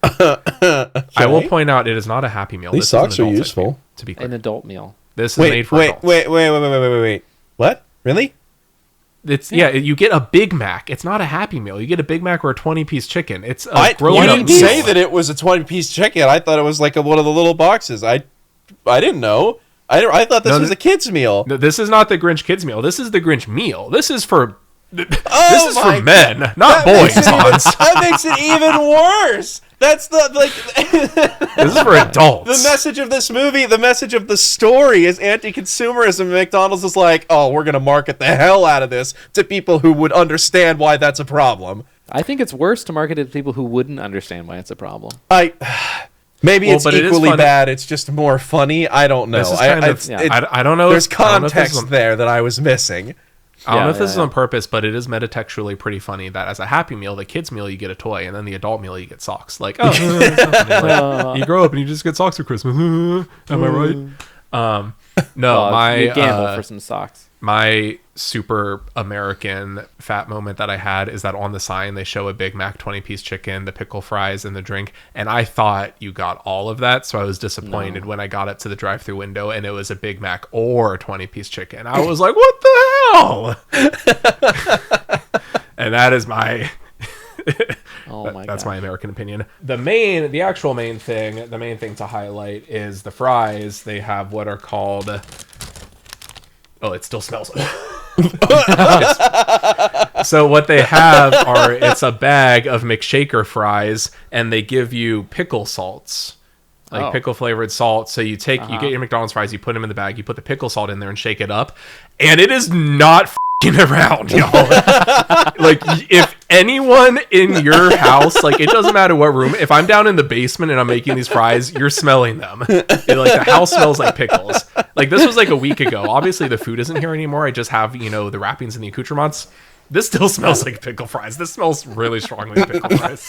Okay. I will point out it is not a Happy Meal. These socks are useful. To be clear. An adult meal. This is made for adults. Wait. What? Really? It's you get a Big Mac. It's not a Happy Meal. You get a Big Mac or a 20-piece chicken. It's a grown-up You didn't say that it was a 20-piece chicken. I thought it was like one of the little boxes. I didn't know. I thought this was a kid's meal. No, this is not the Grinch kids meal. This is the Grinch meal. This is for this is for men, not boys, Hans. That makes it even worse. That's this is for adults. The message of this movie, the message of the story is anti-consumerism. McDonald's is like, we're going to market the hell out of this to people who would understand why that's a problem. I think it's worse to market it to people who wouldn't understand why it's a problem. Maybe it's equally bad. It's just more funny. I don't know. I don't know. There's context there that I was missing. I don't know if this is on purpose, but it is metatextually pretty funny that as a Happy Meal, the kids meal, you get a toy, and then the adult meal, you get socks. Like, like, you grow up and you just get socks for Christmas. Am I right? No, you gamble for some socks. My super American fat moment that I had is that on the sign they show a Big Mac 20-piece chicken, the pickle fries, and the drink, and I thought you got all of that, so I was disappointed when I got up to the drive-thru window and it was a Big Mac or a 20-piece chicken. I was like, what the hell? And that is my that's my American opinion. The actual main thing to highlight is the fries. They have what are called it still smells. So what they have it's a bag of McShaker fries, and they give you pickle salts, like pickle flavored salt. So you get your McDonald's fries, you put them in the bag, you put the pickle salt in there and shake it up, and it is not around, y'all. Like, if anyone in your house, like, it doesn't matter what room, if I'm down in the basement and I'm making these fries, you're smelling them. The house smells like pickles. Like, this was like a week ago. Obviously the food isn't here anymore. I just have the wrappings and the accoutrements. This still smells like pickle fries. This smells really strongly like pickle fries.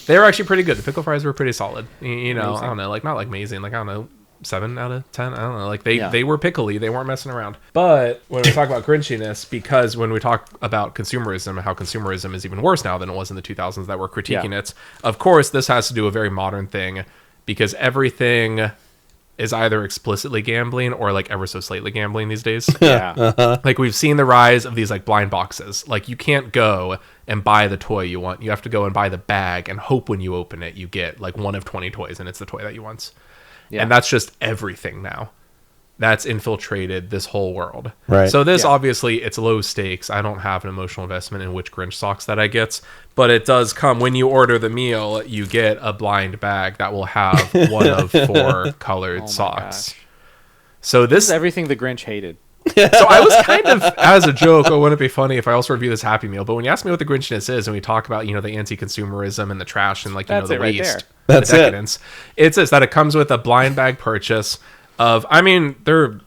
They were actually pretty good. The pickle fries were pretty solid. I don't know, like, not like amazing, like, I don't know, 7 out of 10. I don't know. Like they were pickly. They weren't messing around. But when we talk about Grinchiness, because when we talk about consumerism, how consumerism is even worse now than it was in the 2000s that we're critiquing it. Of course, this has to do a very modern thing because everything is either explicitly gambling or like ever so slightly gambling these days. Yeah. Like we've seen the rise of these like blind boxes. Like you can't go and buy the toy you want. You have to go and buy the bag and hope when you open it you get like one of 20 toys and it's the toy that you want. Yeah. And that's just everything now. That's infiltrated this whole world. Right. So this obviously it's low stakes. I don't have an emotional investment in which Grinch socks that I get, but it does come when you order the meal. You get a blind bag that will have one of 4 colored socks. Gosh. So This is everything the Grinch hated. So I was kind of, as a joke, oh, wouldn't it be funny if I also review this Happy Meal? But when you ask me what the Grinchness is, and we talk about, you know, the anti-consumerism and the trash and like, you know, the waste, the decadence, it's this, that it comes with a blind bag purchase of, I mean, they're,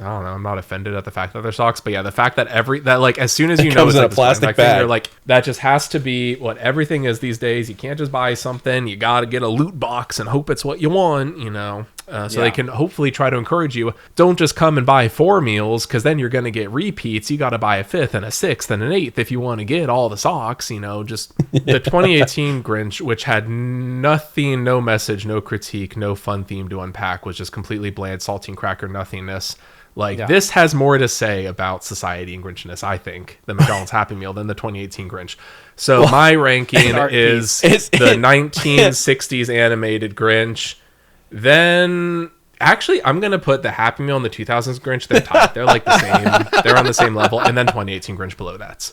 I don't know, I'm not offended at the fact that they're socks, but yeah, the fact that that like, as soon as you know it's in like a plastic bag, you're like, that just has to be what everything is these days. You can't just buy something. You got to get a loot box and hope it's what you want, you know. So they can hopefully try to encourage you. Don't just come and buy 4 meals because then you're going to get repeats. You got to buy a 5th and a 6th and an 8th if you want to get all the socks. You know, just the 2018 Grinch, which had nothing, no message, no critique, no fun theme to unpack, was just completely bland, saltine cracker nothingness. Like this has more to say about society and Grinchness, I think, the McDonald's Happy Meal than the 2018 Grinch. So my ranking is the 1960s animated Grinch. Then actually I'm gonna put the Happy Meal and the 2000s Grinch. They're tied. They're like the same. They're on the same level, and then 2018 Grinch below that.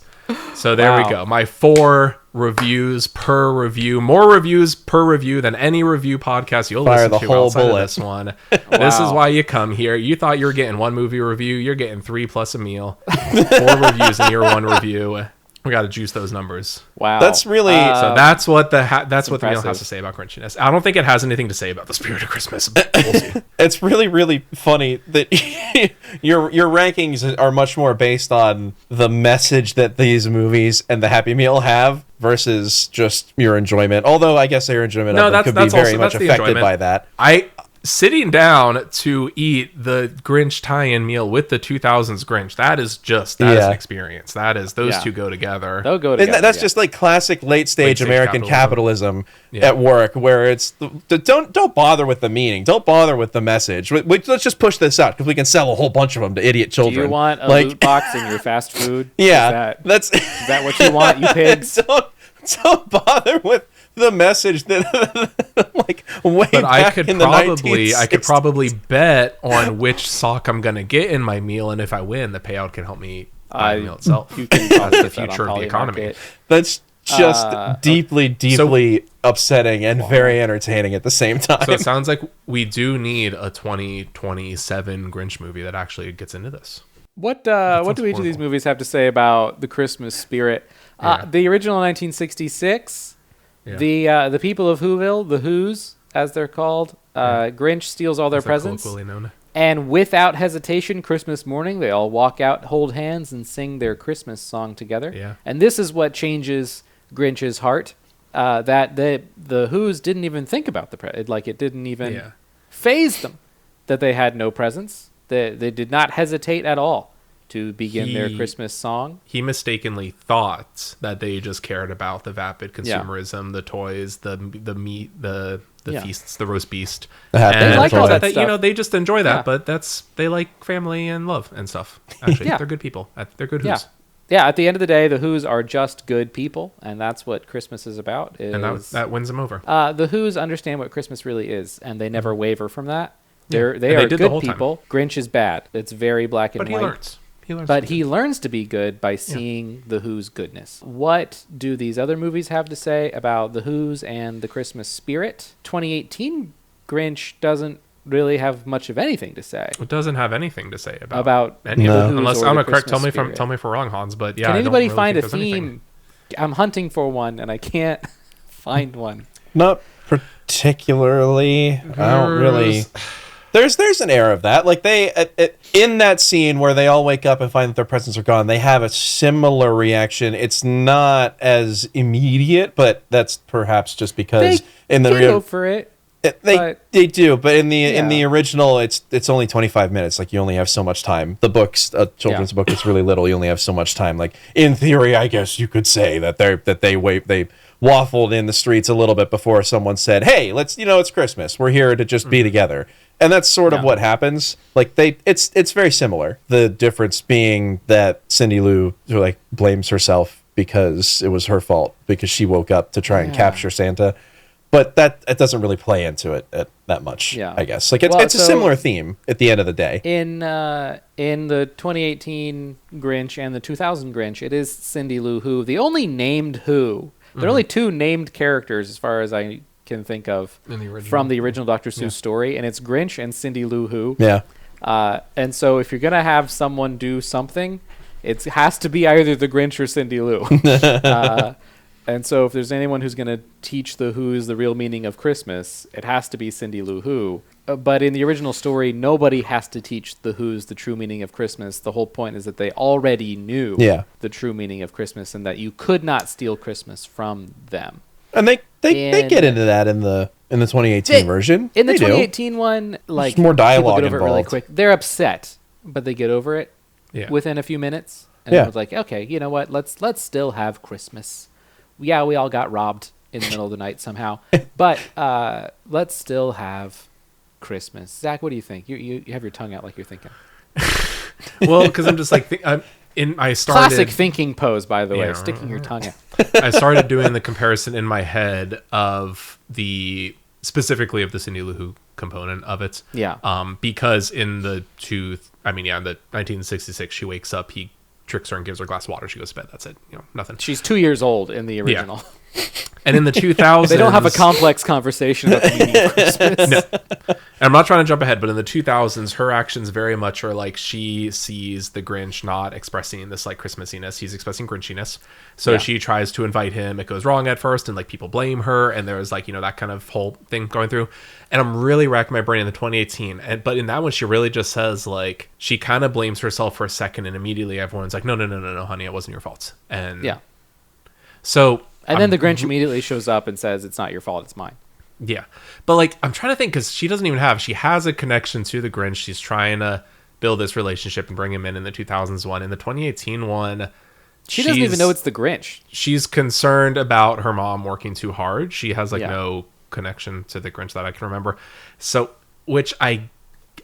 So there we go. My 4 reviews per review, more reviews per review than any review podcast you'll listen to outside of this one. This is why you come here. You thought you were getting 1 movie review. You're getting 3 plus a meal. 4 reviews in your 1 review. We got to juice those numbers. Wow, that's really so. That's what that's what the meal has to say about Grinchiness. I don't think it has anything to say about the spirit of Christmas. We'll see. It's really, really funny that your rankings are much more based on the message that these movies and the Happy Meal have versus just your enjoyment. Although I guess your enjoyment of them could be very much affected by that. Sitting down to eat the Grinch tie-in meal with the 2000s Grinch, that is an experience. That is, those two go together. They'll go together. And that's just like classic late-stage American capitalism at work, where it's don't bother with the meaning, don't bother with the message. Let's just push this out because we can sell a whole bunch of them to idiot children. Do you want a loot box in your fast food? Yeah, is that what you want, you pigs? Don't bother with the message that like way but back in the 1960s. I could probably bet on which sock I'm gonna get in my meal, and if I win, the payout can help me buy the meal itself. You can That's the future of the economy. Market. That's just deeply upsetting and very entertaining at the same time. So it sounds like we do need a 2027 Grinch movie that actually gets into this. What do each of these movies have to say about the Christmas spirit? The original 1966. Yeah. The people of Whoville, the Who's, as they're called, Grinch steals all their presents. And without hesitation, Christmas morning, they all walk out, hold hands, and sing their Christmas song together. Yeah. And this is what changes Grinch's heart, that the Who's didn't even think about it didn't even faze them that they had no presents. They did not hesitate at all to begin their Christmas song. He mistakenly thought that they just cared about the vapid consumerism, the toys, the meat, the feasts, the roast beast. They like all that stuff. You know, they just enjoy that, but they like family and love and stuff. Actually, they're good people. They're good Who's. Yeah, at the end of the day, the Who's are just good people, and that's what Christmas is about. And that wins them over. The Who's understand what Christmas really is, and they never waver from that. They are good people. Grinch is bad. It's very black and white. He learns to be good by seeing the Who's goodness. What do these other movies have to say about the Who's and the Christmas spirit? 2018 Grinch doesn't really have much of anything to say. It doesn't have anything to say about any of the Who's. Unless or I'm the correct. Tell me if we're wrong, Hans. But yeah, can anybody find a theme? Anything. I'm hunting for one and I can't find one. Not particularly. I don't really. There's an air of that. Like they in that scene where they all wake up and find that their presents are gone, they have a similar reaction. It's not as immediate, but that's perhaps just because in the go for it. They do, but in the original, it's only 25 minutes. Like you only have so much time. The book's a children's book. It's really little. You only have so much time. Like in theory, I guess you could say that they waffled in the streets a little bit before someone said, "Hey, let's, it's Christmas. We're here to just be together." And that's sort of what happens. Like it's very similar. The difference being that Cindy Lou like blames herself because it was her fault because she woke up to try and capture Santa. But it doesn't really play into it that much, I guess. Like it's a similar theme at the end of the day. In the 2018 Grinch and the 2000 Grinch, it is Cindy Lou Who, the only named Who. There are only two named characters, as far as I can think of, from the original Dr. Seuss story, and it's Grinch and Cindy Lou Who. Yeah. And so if you're gonna have someone do something, it has to be either the Grinch or Cindy Lou. And so if there's anyone who's going to teach the Who's the real meaning of Christmas, it has to be Cindy Lou Who. But in the original story, nobody has to teach the Who's the true meaning of Christmas. The whole point is that they already knew the true meaning of Christmas and that you could not steal Christmas from them. And they get into that in the 2018 version. In the 2018 one, like, there's more dialogue people get over involved. it really quick. They're upset, but they get over it within a few minutes. And it was like, okay, you know what? Let's still have Christmas. Yeah, we all got robbed in the middle of the night somehow, but let's still have Christmas. Zach, what do you think? You have your tongue out like you're thinking. Well, because I'm just like I started classic thinking pose, by the way, sticking your tongue out. I started doing the comparison in my head of specifically of the Cindy Lou Who component of it. Yeah. Because in the 1966, she wakes up, he tricks her and gives her a glass of water. She goes to bed. That's it. Nothing. She's 2 years old in the original. Yeah. And in the 2000s... they don't have a complex conversation about the meaning of Christmas. No. And I'm not trying to jump ahead, but in the 2000s, her actions very much are like she sees the Grinch not expressing this like Christmassiness. He's expressing Grinchiness. So she tries to invite him. It goes wrong at first, and like people blame her, and there's like, that kind of whole thing going through. And I'm really racking my brain in the 2018. But in that one, she really just says like, she kind of blames herself for a second, and immediately everyone's like, no, honey, it wasn't your fault. And so... And then the Grinch immediately shows up and says, it's not your fault, it's mine. Yeah. But like, I'm trying to think, because she has a connection to the Grinch. She's trying to build this relationship and bring him in the 2000s one. In the 2018 one, she doesn't even know it's the Grinch. She's concerned about her mom working too hard. She has like no connection to the Grinch that I can remember. So, which I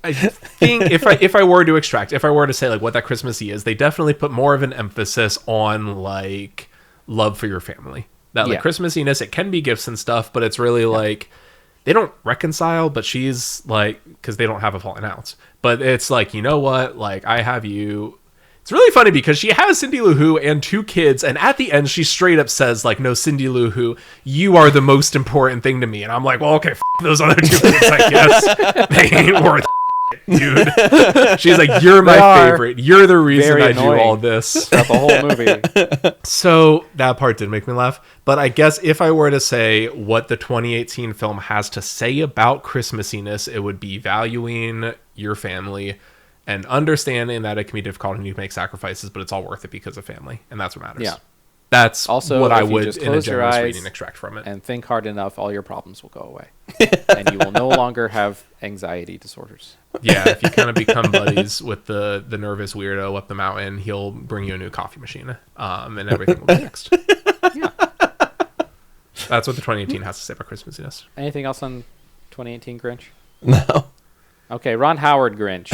think if I were to say like what that Christmassy is, they definitely put more of an emphasis on like love for your family. That like Christmassiness, it can be gifts and stuff, but it's really like they don't reconcile, but she's like, because they don't have a falling out, but it's like, you know what, like I have you. It's really funny because she has Cindy Lou Who and 2 kids, and at the end she straight up says like, no, Cindy Lou Who, you are the most important thing to me. And I'm like, well, okay, those other 2 kids, I guess they ain't worth dude. She's like, you're my favorite, you're the reason I do all this throughout the whole movie. So that part did make me laugh. But I guess if I were to say what the 2018 film has to say about Christmassiness, it would be valuing your family and understanding that it can be difficult and you make sacrifices, but it's all worth it because of family, and that's what matters. That's also what I would, would just in a close your generous eyes reading extract from it. And think hard enough, all your problems will go away. And you will no longer have anxiety disorders. Yeah, if you kind of become buddies with the nervous weirdo up the mountain, he'll bring you a new coffee machine, and everything will be fixed. Yeah. That's what the 2018 has to say about Christmassiness. Anything else on 2018 Grinch? No. Okay, Ron Howard Grinch.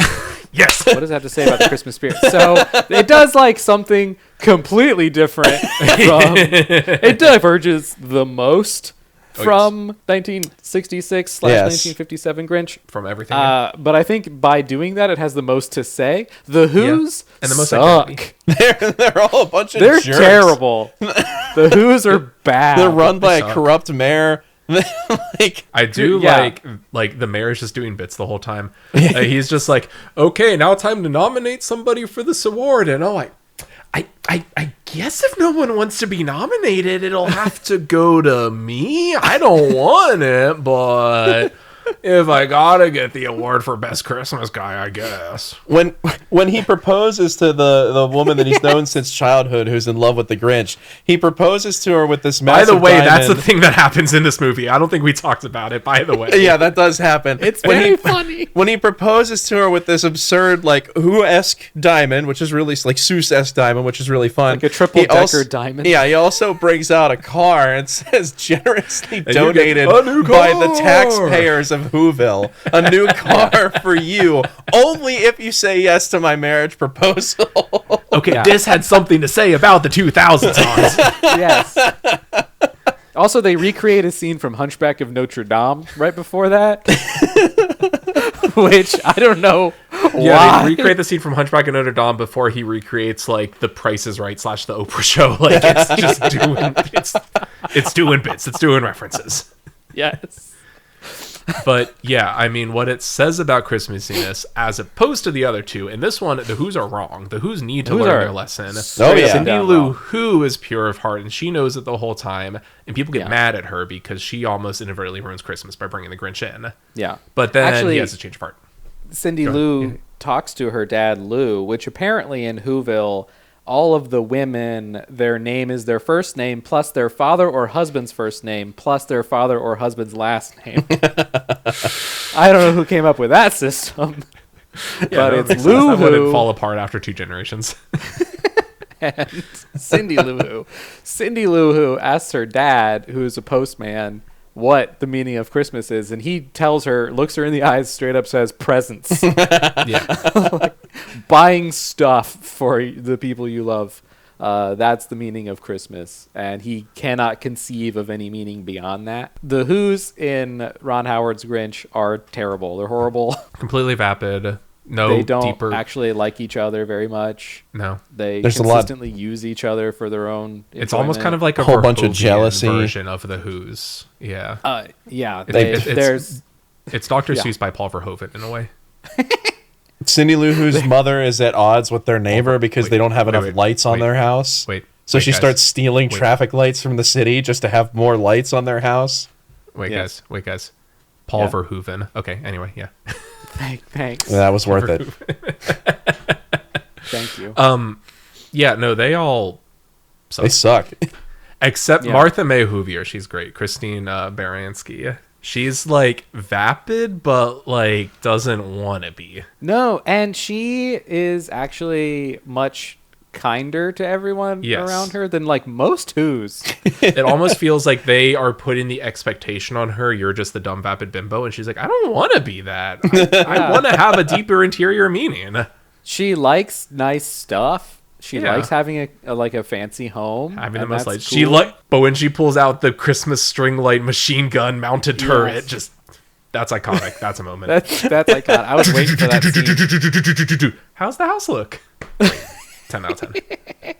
Yes. What does it have to say about the Christmas spirit? So it does like something completely different from... It diverges the most from 1966/1957 Grinch. From everything. But I think by doing that, it has the most to say. The Who's and the most suck. They're all a bunch of They're jerks. Terrible. The Who's are bad. They're run by a corrupt mayor. I do like the mayor's just doing bits the whole time. He's just like, okay, now time to nominate somebody for this award, and I guess if no one wants to be nominated, it'll have to go to me. I don't want it, but If I gotta get the award for best Christmas guy, I guess. When he proposes to the woman that he's known since childhood, who's in love with the Grinch, he proposes to her with this massive By the way, diamond. that's the thing that happens in this movie. I don't think we talked about it, by the way. Yeah, that does happen. It's very funny. When he proposes to her with this absurd, like, Who-esque diamond, which is really, like, Seuss-esque diamond, which is really fun. Like a triple-decker diamond. Yeah, he also brings out a car and says, generously you get donated a new by car. the taxpayers of Whoville. A new car for you, only if you say yes to my marriage proposal. Okay, this had something to say about the 2000 songs. Yes. Also, they recreate a scene from Hunchback of Notre Dame right before that. Which, I don't know Yeah, why. they recreate the scene from Hunchback of Notre Dame before he recreates, like, The Price is Right / the Oprah Show. Like, it's just it's doing bits. It's doing references. Yes. But yeah, I mean, what it says about Christmassiness as opposed to the other two, in this one, the Who's are wrong. The Who's need to Who's learn are their lesson. Oh, yeah. Cindy Down Lou wrong. Who is pure of heart, and she knows it the whole time. And people get Yeah. mad at her because she almost inadvertently ruins Christmas by bringing the Grinch in. Yeah. But then Actually, he has a change of heart. Cindy Lou talks to her dad, Lou, which apparently in Whoville, all of the women, their name is their first name plus their father or husband's first name plus their father or husband's last name. I don't know who came up with that system, but it's Lou That wouldn't Who fall apart after 2 generations. and Cindy Lou Who. Cindy Lou Who asks her dad, who's a postman, what the meaning of Christmas is, and he tells her, looks her in the eyes, straight up says presents. Yeah. Buying stuff for the people you love. That's the meaning of Christmas, and he cannot conceive of any meaning beyond that. The Who's in Ron Howard's Grinch are terrible. They're horrible. Completely vapid. No They don't deeper. actually like each other very much. No. They There's a lot- consistently use each other for their own It's almost enjoyment. kind of like a Whole bunch of Verhoeven jealousy. version of the Who's. Yeah. Yeah, It's Dr. Yeah. Seuss by Paul Verhoeven in a way. Cindy Lou Who's mother is at odds with their neighbor because they don't have enough wait, lights on wait, their house. So wait, she guys. starts stealing traffic lights from the city just to have more lights on their house. Wait, Yes. guys. Paul Yeah. Verhoeven. Okay, anyway, yeah. Thanks. That was worth it. Thank you. Yeah, no, they all suck. They suck. Except Yeah. Martha May Whovier. She's great. Christine Baranski. She's, like, vapid, but, like, doesn't want to be. No, and she is actually much kinder to everyone Yes. around her than like most Who's. It almost feels like they are putting the expectation on her. You're just the dumb, vapid bimbo. And she's like, I don't want to be that. I want to have a deeper interior meaning. She likes nice stuff. She Yeah. likes having a fancy home. Having the and most that's lights. She cool. but when she pulls out the Christmas string light machine gun mounted turret, Yes. just that's iconic. That's a moment. That's like I was waiting for that scene. How's the house look? 10 out of 10.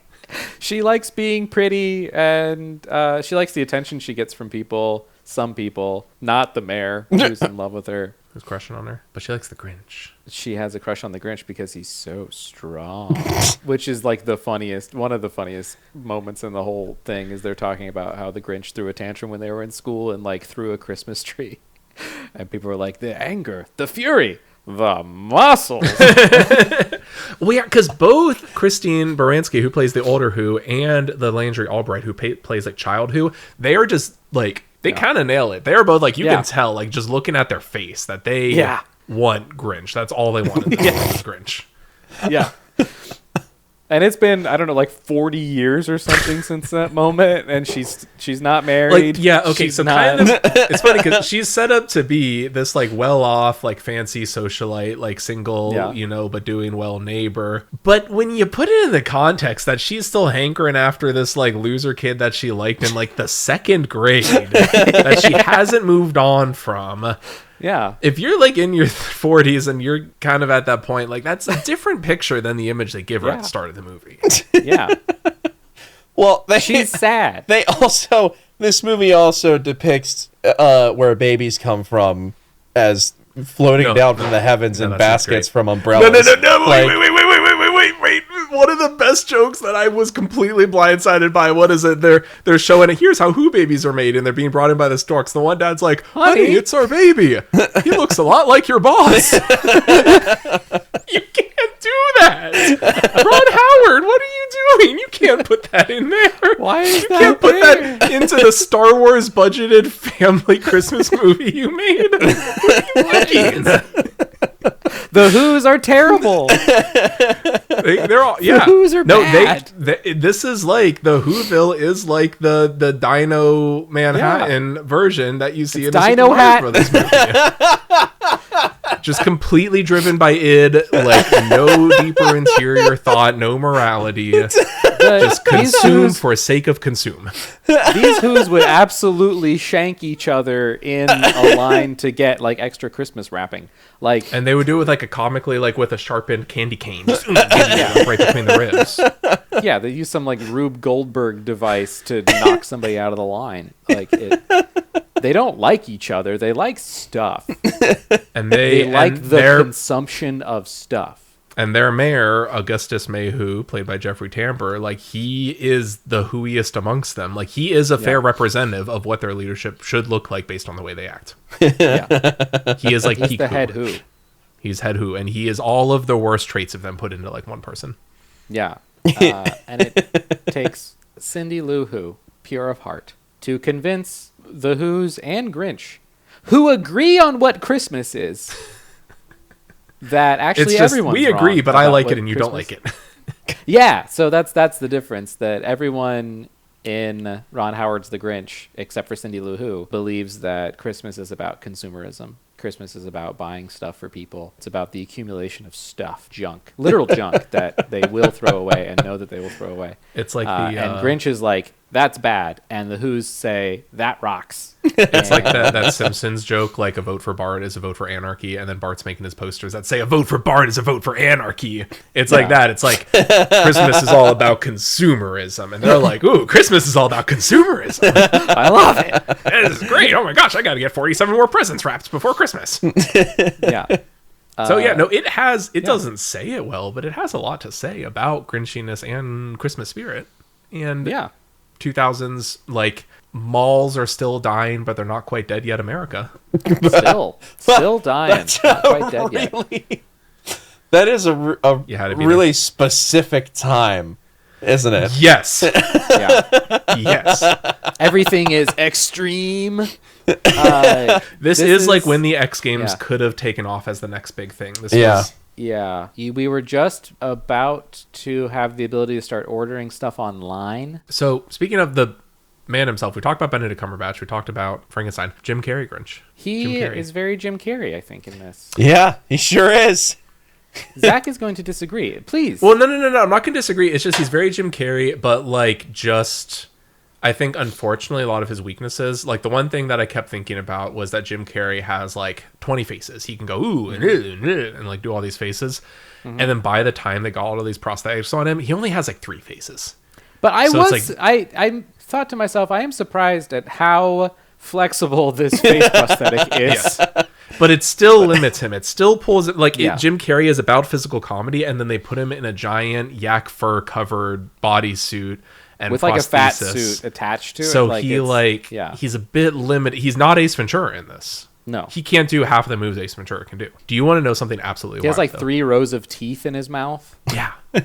She likes being pretty, and she likes the attention she gets from people. Some people, not the mayor, who's in love with her. Who's crushing on her? But she likes the Grinch. She has a crush on the Grinch because he's so strong, which is like one of the funniest moments in the whole thing. Is they're talking about how the Grinch threw a tantrum when they were in school and like threw a Christmas tree, and people were like, the anger, the fury, the muscles. Well, yeah, because both Christine Baranski, who plays the older Who, and the Landry Albright, who plays like child Who, they are just like they kind of nail it. They are both like you Yeah. can tell, like just looking at their face, that they Yeah. want Grinch. That's all they want in this world is Grinch. Yeah. And it's been, I don't know, like 40 years or something since that moment, and she's not married. Like, yeah, okay, She's so not- kind of, it's funny because she's set up to be this, like, well-off, like, fancy socialite, like, single, Yeah. you know, but doing well neighbor. But when you put it in the context that she's still hankering after this, like, loser kid that she liked in, like, the second grade, that she hasn't moved on from... Yeah. If you're like in your 40s and you're kind of at that point, like that's a different picture than the image they give her at Yeah. the start of the movie. Yeah. Well, She's sad. This movie also depicts where babies come from as floating No. down from the heavens No, in that's not baskets great. from umbrellas. No, Like, wait. one of the best jokes that I was completely blindsided by. What is it? They're showing it. Here's how Who babies are made, and they're being brought in by the storks. The one dad's like, "Honey, it's our baby. He looks a lot like your boss." You can't do that, Ron Howard. What are you doing? You can't put that in there. Why is you that can't put there? that into the Star Wars budgeted family Christmas movie you made? What are you thinking? The Who's are terrible. They're all The Who's are bad. This is like the Whoville is like the Dino Manhattan version that you see in the Dino Super Hat. Mario Brothers movie. Just completely driven by id, like no deeper interior thought, no morality, just consume for sake of consume. These Who's would absolutely shank each other in a line to get like extra Christmas wrapping. Like, And they would do it with like a comically, like with a sharpened candy cane, just right between the ribs. yeah, they use some like Rube Goldberg device to knock somebody out of the line. Like they don't like each other. They like stuff. And They like and the their- consumption of stuff. And their mayor, Augustus Mayhew, played by Jeffrey Tambor, like he is the whoiest amongst them. Like he is a fair representative of what their leadership should look like based on the way they act. Yeah, He is like he's peak the head Who. Who. He's head Who, and he is all of the worst traits of them put into like one person. Yeah, and it takes Cindy Lou Who, pure of heart, to convince the Who's and Grinch, who agree on what Christmas is, that actually It's just everyone's we agree, wrong but I about like what it and you don't Christmas- like it. Yeah, so that's the difference, that everyone in Ron Howard's The Grinch, except for Cindy Lou Who, believes that Christmas is about consumerism. Christmas is about buying stuff for people. It's about the accumulation of stuff, junk, literal junk that they will throw away and know that they will throw away. It's like and Grinch is like, that's bad, and the Who's say that rocks. It's like that Simpsons joke, like a vote for Bart is a vote for anarchy, and then Bart's making his posters that say a vote for Bart is a vote for anarchy. It's like that. It's like Christmas is all about consumerism, and they're like, ooh, Christmas is all about consumerism. I love it. This is great. Oh my gosh, I got to get 47 more presents wrapped before Christmas. Yeah. So yeah, no, it doesn't say it well, but it has a lot to say about Grinchiness and Christmas spirit. And Yeah. 2000s, like, malls are still dying, but they're not quite dead yet, America. Still dying. Not quite dead yet. Really? That is a You had to be really specific time, isn't it? Yes. Yeah. Yes. Everything is extreme. This is like when the X Games yeah. could have taken off as the next big thing. This Yeah. was, Yeah. We were just about to have the ability to start ordering stuff online. so speaking of the man himself, we talked about Benedict Cumberbatch, we talked about Frankenstein, Jim Carrey Grinch. He Jim Carrey. is very Jim Carrey, I think, in this. Yeah, he sure is. Zach is going to disagree. Please. Well, no. I'm not going to disagree. It's just he's very Jim Carrey, but like just, I think unfortunately a lot of his weaknesses, like the one thing that I kept thinking about was that Jim Carrey has like 20 faces. He can go ooh and like do all these faces, and then by the time they got all of these prosthetics on him, he only has like 3 faces. But I So it's I thought to myself, I am surprised at how flexible this face prosthetic is. Yes. But it still limits him. It still pulls it. Like Yeah. Jim Carrey is about physical comedy, and then they put him in a giant yak fur covered bodysuit and With like a fat prosthesis. suit attached to it. So it's- he's a bit limited. He's not Ace Ventura in this. No. He can't do half of the moves Ace Ventura can do. Do you want to know something absolutely He has wild, like though? 3 rows of teeth in his mouth. Yeah. Do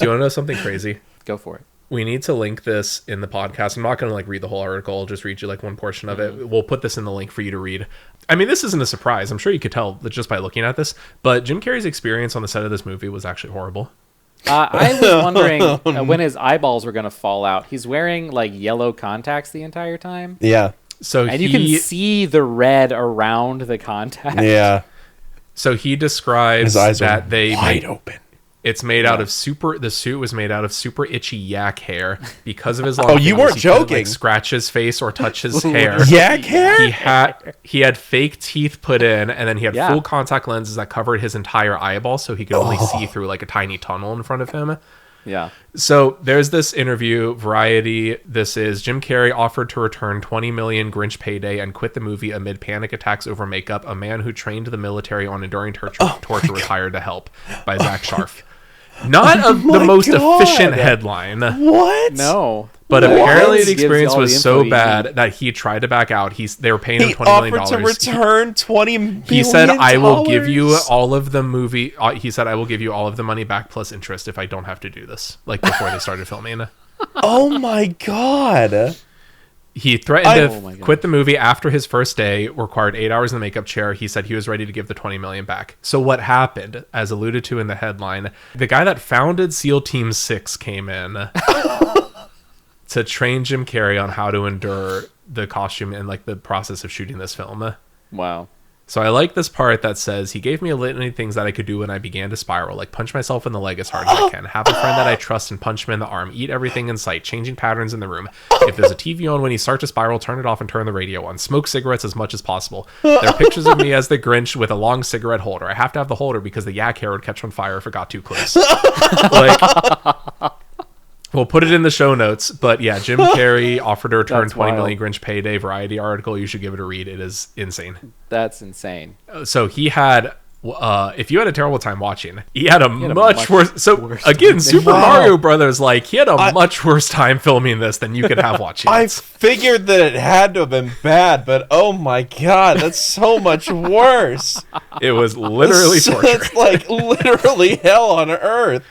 you want to know something crazy? Go for it. We need to link this in the podcast. I'm not going to like read the whole article. I'll just read you like one portion of it. We'll put this in the link for you to read. I mean, this isn't a surprise. I'm sure you could tell just by looking at this. But Jim Carrey's experience on the set of this movie was actually horrible. I was wondering when his eyeballs were going to fall out. He's wearing like yellow contacts the entire time. Yeah. So And you can see the red around the contact. Yeah. So he describes His eyes that are they wide made, open. it's made out of the suit was made out of super itchy yak hair because of his long Oh, you fingers, weren't he couldn't, joking. like, scratch his face or touch his hair. Yak hair? He had fake teeth put in, and then he had Yeah. full contact lenses that covered his entire eyeball, so he could only see through like a tiny tunnel in front of him. Yeah. So there's this interview, Variety. This is Jim Carrey offered to return 20 million Grinch payday and quit the movie amid panic attacks over makeup. A man who trained the military on enduring torture retired to help, by Zach Sharf. Not the most God. efficient headline. What? No. But What? apparently the Gives you experience all the was info so you bad need. that he tried to back out. They were paying him He $20 million. offered to return $20 million. He said, "I will give you all of the movie." He said, "I will give you all of the money back plus interest if I don't have to do this." Like before they started filming. Oh my God. He threatened Oh my to God. quit the movie after his first day, required 8 hours in the makeup chair. He said he was ready to give the $20 million back. So what happened, as alluded to in the headline, the guy that founded SEAL Team 6 came in to train Jim Carrey on how to endure the costume and like the process of shooting this film. Wow. So I like this part that says, he gave me a litany of things that I could do when I began to spiral, like punch myself in the leg as hard as I can, have a friend that I trust and punch him in the arm, eat everything in sight, changing patterns in the room. If there's a TV on when you start to spiral, turn it off and turn the radio on. Smoke cigarettes as much as possible. There are pictures of me as the Grinch with a long cigarette holder. I have to have the holder because the yak hair would catch on fire if it got too close. Like... We'll put it in the show notes, but yeah, Jim Carrey offered to return That's 20 wild. million Grinch payday. Variety article. You should give it a read. It is insane. That's insane. So he had, if you had a terrible time watching, he had a much much worse. So worse again, time. Super Wow. Mario Brothers, like he had a much worse time filming this than you could have watching. I it. figured that it had to have been bad, but oh my God, that's so much worse. It was literally torture. It's like literally hell on earth.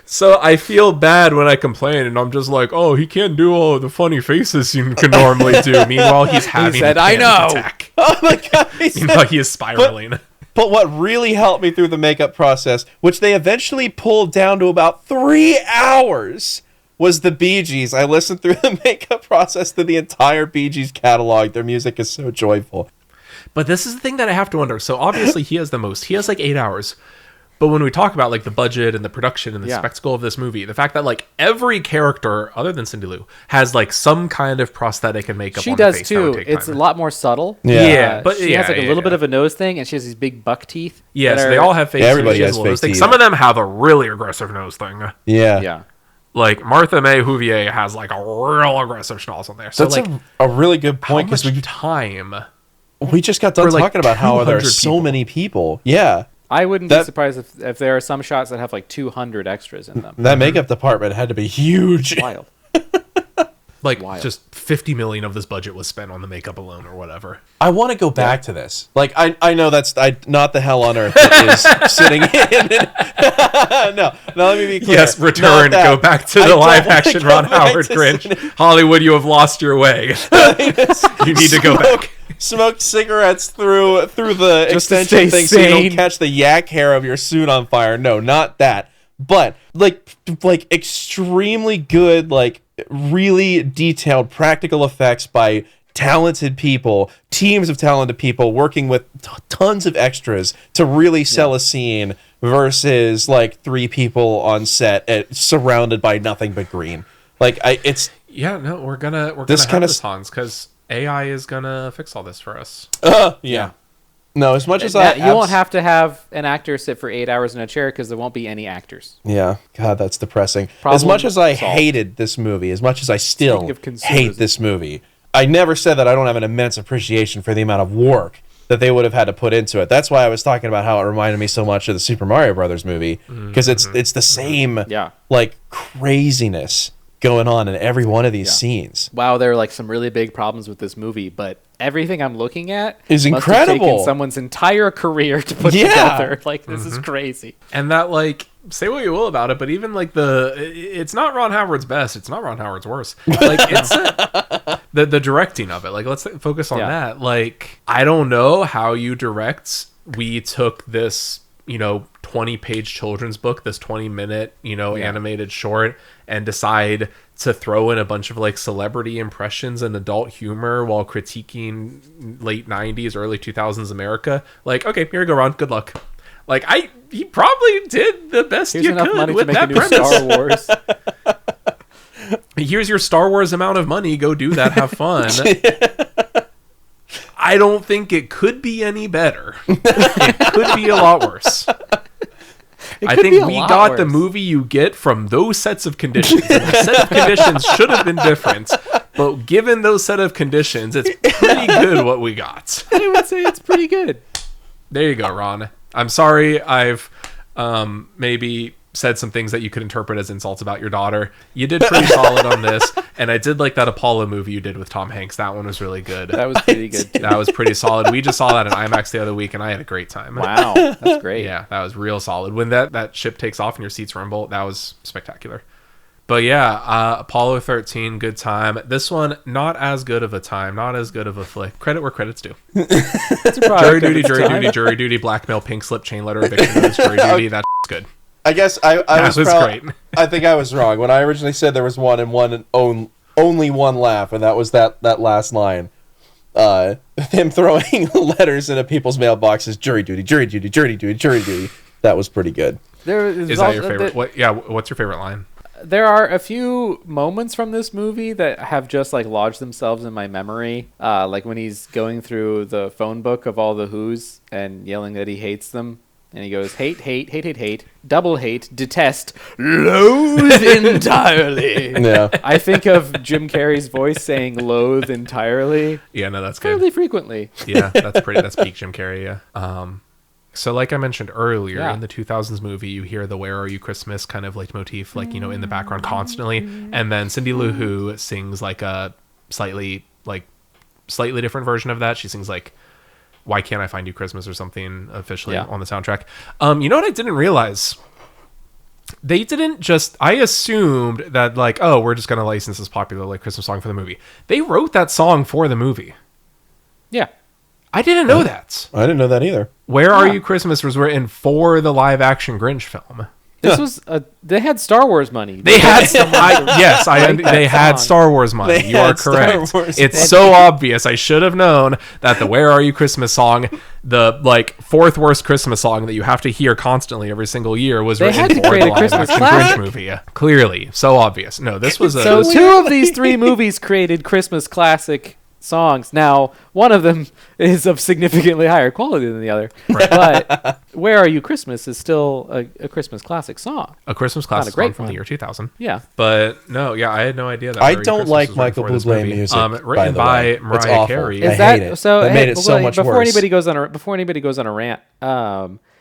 So I feel bad when I complain, and I'm just like, "Oh, he can't do all the funny faces you can normally do." Meanwhile, he's having said, a "I panic know." attack. Oh my God. He said- Meanwhile, he is spiraling. But what really helped me through the makeup process, which they eventually pulled down to about 3 hours, was the Bee Gees. I listened through the makeup process to the entire Bee Gees catalog. Their music is so joyful. But this is the thing that I have to wonder. So obviously he has the most. He has like 8 hours. But when we talk about like the budget and the production and the spectacle of this movie, the fact that like every character other than Cindy Lou has like some kind of prosthetic and makeup She on does her face, that would too. take It's time. a lot more subtle. Yeah, but she has like a yeah, little bit yeah. of a nose thing, and she has these big buck teeth. Yes, that they are- all have faces. Yeah, everybody She has a little fake nose thing. teeth. Some of them have a really aggressive nose thing. Yeah. Yeah. Like Martha May Huvier has like a real aggressive schnoz on there. So That's like a really good how point much because time? we just got done For, like, talking about how there are 200 so people. many people. Yeah. I wouldn't be That- surprised if there are some shots that have like 200 extras in them. That makeup department had to be huge. Wild. Like Wild. just 50 million of this budget was spent on the makeup alone or whatever. I want to go back to this. Like, I know that's not the hell on earth that is sitting in. No, let me be clear. Yes, return. Not that. Go back to I the don't live wanna action go Ron back Howard to Grinch. Hollywood, you have lost your way. You need to go back. Smoke cigarettes through the Just to extension stay thing so you sane. don't catch the yak hair of your suit on fire. No, not that. But like extremely good, like really detailed practical effects by talented people, teams of talented people working with tons of extras to really sell a scene versus like 3 people on set surrounded by nothing but green. Like it's Yeah, no, we're gonna This have kinda this, Hans, because AI is gonna fix all this for us. yeah. No, as much as You won't have to have an actor sit for 8 hours in a chair because there won't be any actors. Yeah, God, that's depressing. As Problem much as I solved. hated this movie, as much as I still Speaking of consumerism. hate this movie, I never said that I don't have an immense appreciation for the amount of work that they would have had to put into it. That's why I was talking about how it reminded me so much of the Super Mario Brothers movie, because it's the same like craziness going on in every one of these scenes. Wow, there are like some really big problems with this movie, but everything I'm looking at Is must have incredible. taken someone's entire career to put Yeah. together. Like this is crazy. And that, like, say what you will about it, but even like it's not Ron Howard's best. It's not Ron Howard's worst. Like it's the directing of it. Like let's focus on that. Like I don't know how you direct. We took this 20-page children's book, this 20-minute animated short, and decide to throw in a bunch of like celebrity impressions and adult humor while critiquing late 90s early 2000s America. Like, okay, here you go, Ron, good luck. Like he probably did the best Here's you enough could money to with make a that new premise. Star Wars. Here's your Star Wars amount of money. Go do that. Have fun. I don't think it could be any better. It could be a lot worse. I could be think a we lot got the worse. movie you get from those sets of conditions. And the set of conditions should have been different, but given those set of conditions, it's pretty good what we got. I would say it's pretty good. There you go, Ron. I'm sorry I've maybe said some things that you could interpret as insults about your daughter. You did pretty solid on this, and I did like that Apollo movie you did with Tom Hanks. That one was really good. That was pretty good too. That was pretty solid. We just saw that in IMAX the other week, and I had a great time. Wow, that's great. Yeah, that was real solid. When that ship takes off and your seats rumble, that was spectacular. But yeah, Apollo 13, good time. This one, not as good of a time, not as good of a flick. Credit where credit's due. Jury duty, blackmail, pink slip, chain letter, eviction notice, jury duty. That's good. I guess I was great. I think I was wrong when I originally said there was only one laugh, and that was that last line. Him throwing letters into people's mailboxes. Jury duty, jury duty, jury duty, jury duty. That was pretty good. Is that your favorite? What's your favorite line? There are a few moments from this movie that have just like lodged themselves in my memory. Like when he's going through the phone book of all the Who's and yelling that he hates them. And he goes, hate, double hate, detest, loathe entirely. Yeah. I think of Jim Carrey's voice saying loathe entirely. Yeah, no, that's good. Fairly frequently. Yeah, that's peak Jim Carrey, yeah. So like I mentioned earlier, in the 2000s movie, you hear the Where Are You Christmas kind of leitmotif, like, in the background constantly. And then Cindy Lou Who sings like a slightly different version of that. She sings like, Why Can't I Find You Christmas or something officially on the soundtrack. You know what I didn't realize? They didn't just... I assumed that like, oh, we're just going to license this popular like Christmas song for the movie. They wrote that song for the movie. Yeah. I didn't know that. I didn't know that either. Where Are You Christmas was written for the live action Grinch film. This was they had Star Wars money. They had they had Star Wars money. You are correct. It's so obvious. I should have known that the Where Are You Christmas song, the like fourth worst Christmas song that you have to hear constantly every single year, was written for the live action Grinch movie. Yeah, clearly, so obvious. No, this was two of these three movies created Christmas classic songs. Now, one of them is of significantly higher quality than the other. Right. But Where Are You Christmas is still a Christmas classic song. A Christmas classic song from the year 2000. Yeah. But no, yeah, I had no idea that. I don't like Michael Bublé music. Written by Mariah Carey. Is I hate it. So they made it so much before worse. Before anybody goes on a rant,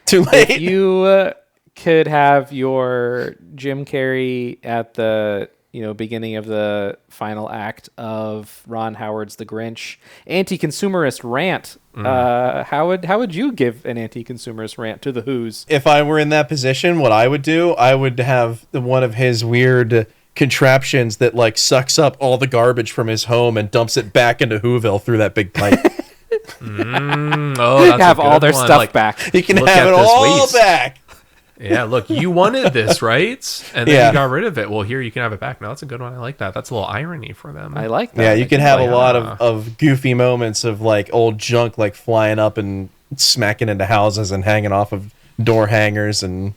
Too late. if you could have your Jim Carrey at the beginning of the final act of Ron Howard's The Grinch anti-consumerist rant, how would you give an anti-consumerist rant to the Who's? If I were in that position, what I would do, I would have one of his weird contraptions that like sucks up all the garbage from his home and dumps it back into Whoville through that big pipe. That's have all their stuff back. You can have it all back. Yeah, look, you wanted this, right? And then you got rid of it. Well, here you can have it back. No, that's a good one. I like that. That's a little irony for them. I like that. Yeah, you can have a lot of goofy moments of like old junk like flying up and smacking into houses and hanging off of door hangers and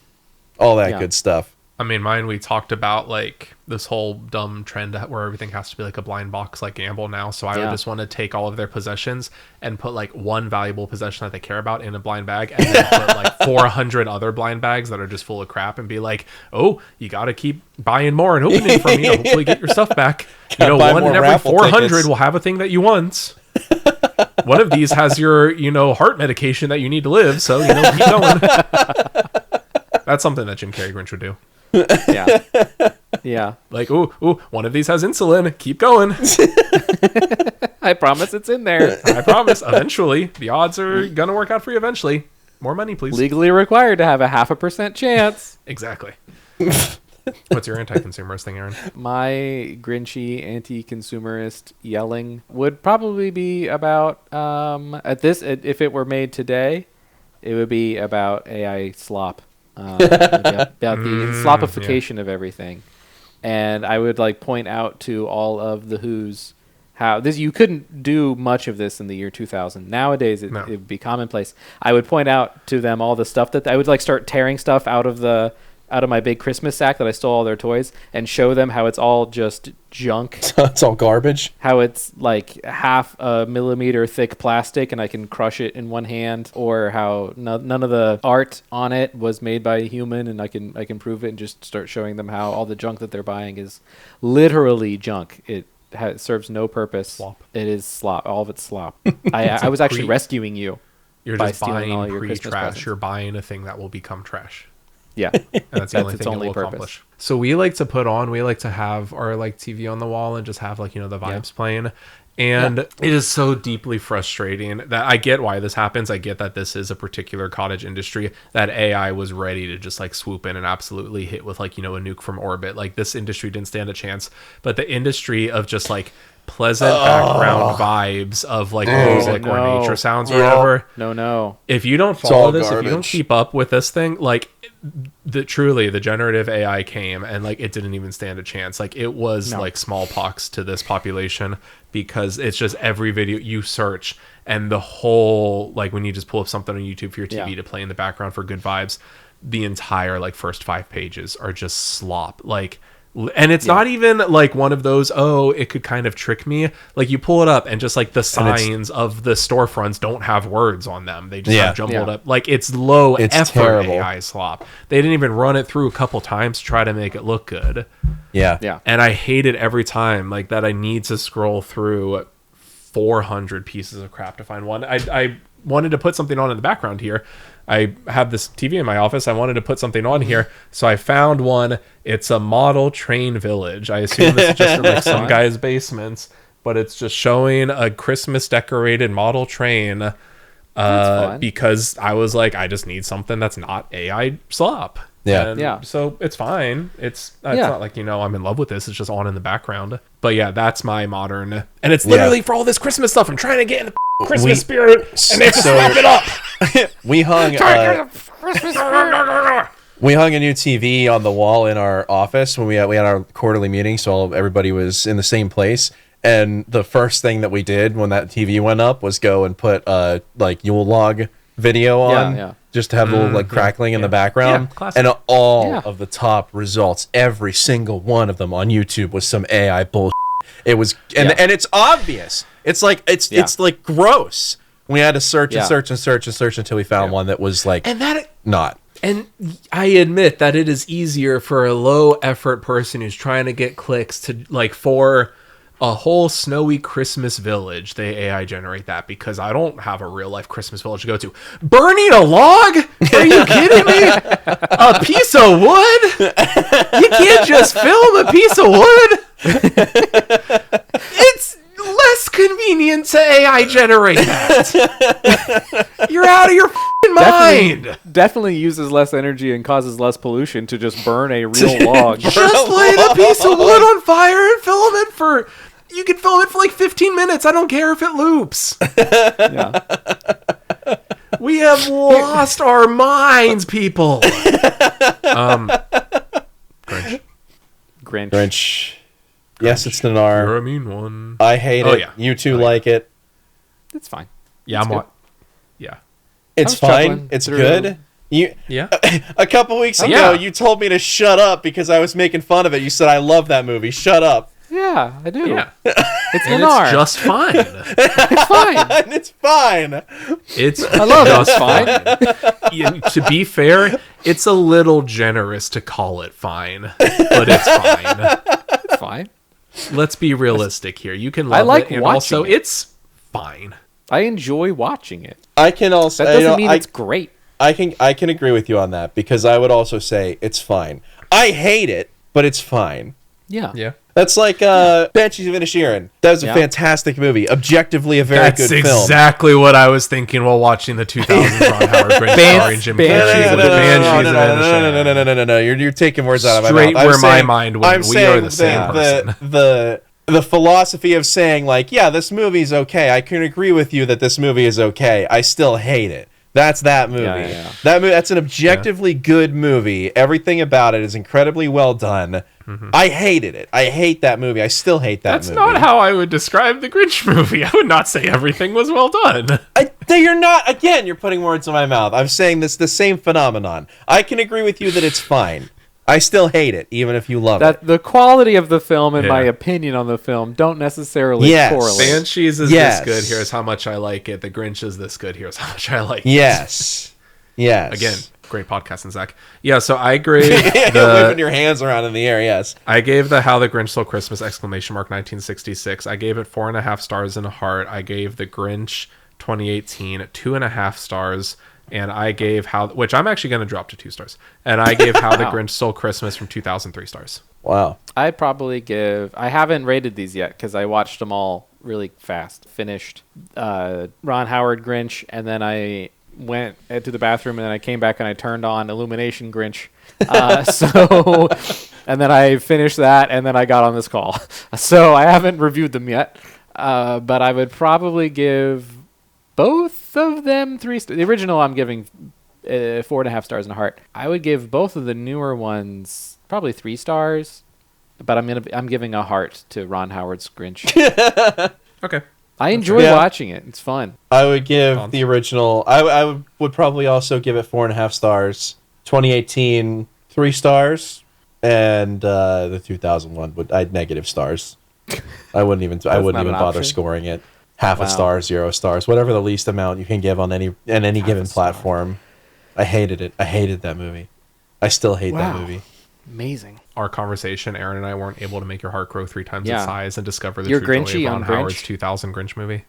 all that good stuff. I mean, mine, we talked about like this whole dumb trend where everything has to be like a blind box, like Gamble now. So I would just want to take all of their possessions and put like one valuable possession that they care about in a blind bag, and then put like 400 other blind bags that are just full of crap, and be like, oh, you got to keep buying more and opening from me. Hopefully get your stuff back. One in every 400 tickets will have a thing that you want. One of these has your, heart medication that you need to live. So, keep going. That's something that Jim Carrey Grinch would do. Yeah. Like, ooh, one of these has insulin. Keep going. I promise it's in there. I promise. Eventually, the odds are gonna work out for you. Eventually, more money, please. Legally required to have a 0.5% chance. Exactly. What's your anti-consumerist thing, Aaron? My Grinchy anti-consumerist yelling would probably be about if it were made today, it would be about AI slop. About the slopification of everything, and I would like point out to all of the Who's how this you couldn't do much of this in the year 2000. Nowadays it would be commonplace. I would point out to them all the stuff that I would like start tearing stuff out of my big Christmas sack that I stole all their toys, and show them how it's all just junk. It's all garbage. How it's like 0.5 millimeter thick plastic and I can crush it in one hand, or how none of the art on it was made by a human, and I can prove it, and just start showing them how all the junk that they're buying is literally junk. It serves no purpose. Slop. It is slop. All of it's slop. I was actually rescuing you. You're by just stealing all buying your Christmas pre-trash. presents. You're buying a thing that will become trash. Yeah, And that's the only its thing only it will purpose. accomplish. So we like to have our like TV on the wall and just have like, the vibes playing. And it is so deeply frustrating that I get why this happens. I get that this is a particular cottage industry that AI was ready to just like swoop in and absolutely hit with like, a nuke from orbit. Like this industry didn't stand a chance, but the industry of just like pleasant background vibes of like music or nature sounds or whatever. No. If you don't follow this, garbage. if you don't keep up with this thing, like truly the generative AI came and like it didn't even stand a chance. Like it was like smallpox to this population, because it's just every video you search and the whole, like when you just pull up something on YouTube for your TV to play in the background for good vibes, the entire like first 5 pages are just slop. Like, and it's not even like one of those, it could kind of trick me. Like you pull it up and just like the signs of the storefronts don't have words on them. They just have jumbled up. Like it's low effort terrible. AI slop. They didn't even run it through a couple times to try to make it look good. Yeah. And I hate it every time, like that I need to scroll through 400 pieces of crap to find one. I wanted to put something on in the background here. I have this TV in my office. I wanted to put something on here. So I found one. It's a model train village. I assume this is just in like some guy's basements, but it's just showing a Christmas decorated model train. Because I was like, I just need something that's not AI slop. And so it's fine. It's not like, I'm in love with this. It's just on in the background. But yeah, that's my modern. And it's literally for all this Christmas stuff. I'm trying to get in the Christmas spirit, and they slap it up. We hung a new TV on the wall in our office when we had our quarterly meeting, so everybody was in the same place. And the first thing that we did when that TV went up was go and put like Yule log video on, just to have a little like crackling in the background. And all of the top results, every single one of them on YouTube was some AI bullshit. It was, and it's obvious. It's like it's like gross. We had to search and search and search and search until we found one that was like not. And I admit that it is easier for a low effort person who's trying to get clicks to like for a whole snowy Christmas village. They AI generate that, because I don't have a real life Christmas village to go to. Burning a log? Are you kidding me? A piece of wood? You can't just film a piece of wood. It's less convenient to AI generate that. You're out of your mind. Definitely uses less energy and causes less pollution to just burn a real log. Just light a piece of wood on fire and film it for... You can film it for like 15 minutes. I don't care if it loops. We have lost our minds, people. Grinch. Yes, it's Nanar. You're a mean one. I hate it. You two like it. It's fine. Yeah, It's fine. It's good. A couple weeks ago, you told me to shut up because I was making fun of it. You said, I love that movie. Shut up. Yeah, I do. Yeah. It's and Nanar. It's just fine. It's fine. It's fine. I love it. It's fine. To be fair, it's a little generous to call it fine, but it's fine. It's fine. Let's be realistic here. You can love I like it, and watching also it. It's fine. I enjoy watching it. I can also. That doesn't mean it's great. I can agree with you on that, because I would also say it's fine. I hate it, but it's fine. Yeah. That's like Banshees of Inisherin. That was a fantastic movie. Objectively, a very good film. That's exactly what I was thinking while watching the 2000s Ron Howard Grinch starring Jim Carrey. No. You're taking words out of my mouth. Straight where my mind went. We are the same person. The philosophy of saying, like, yeah, this movie's okay. I can agree with you that this movie is okay. I still hate it. That's that movie. That's an objectively good movie. Everything about it is incredibly well done. I hated it. I hate that movie. I still hate that movie. That's not how I would describe the Grinch movie. I would not say everything was well done. You're not. Again, you're putting words in my mouth. I'm saying this the same phenomenon. I can agree with you that it's fine. I still hate it, even if you love it. The quality of the film and my opinion on the film don't necessarily correlate. Banshees is this good. Here's how much I like it. The Grinch is this good. Here's how much I like it. Yes. Again, great podcasting, Zach. Yeah, so I agree. Whipping your hands around in the air, yes. I gave the How the Grinch Stole Christmas ! 1966. I gave it 4.5 stars and a heart. I gave the Grinch 2018 2.5 stars. and I gave which I'm actually going to drop to 2 stars. And I gave How the Grinch Stole Christmas from 2003 stars. Wow. I'd probably give... I haven't rated these yet because I watched them all really fast. Finished Ron Howard Grinch, and then I went to the bathroom, and then I came back and I turned on Illumination Grinch. And then I finished that, and then I got on this call. So I haven't reviewed them yet, but I would probably give both of them 3 stars. The original I'm giving 4.5 stars and a heart. I would give both of the newer ones probably 3 stars, but I'm giving a heart to Ron Howard's Grinch. Okay. I enjoy watching it. It's fun. I would give the original. I would probably also give it 4.5 stars. 2018, 3 stars. And the 2001 I'd negative stars. I wouldn't even bother scoring it. Half a star, 0 stars, whatever the least amount you can give on any given platform. I hated it. I hated that movie. I still hate that movie. Amazing. Our conversation, Aaron and I weren't able to make your heart grow 3 times its size and discover the You're true Grinchy joy of on Ron Howard's Grinch? 2000 Grinch movie.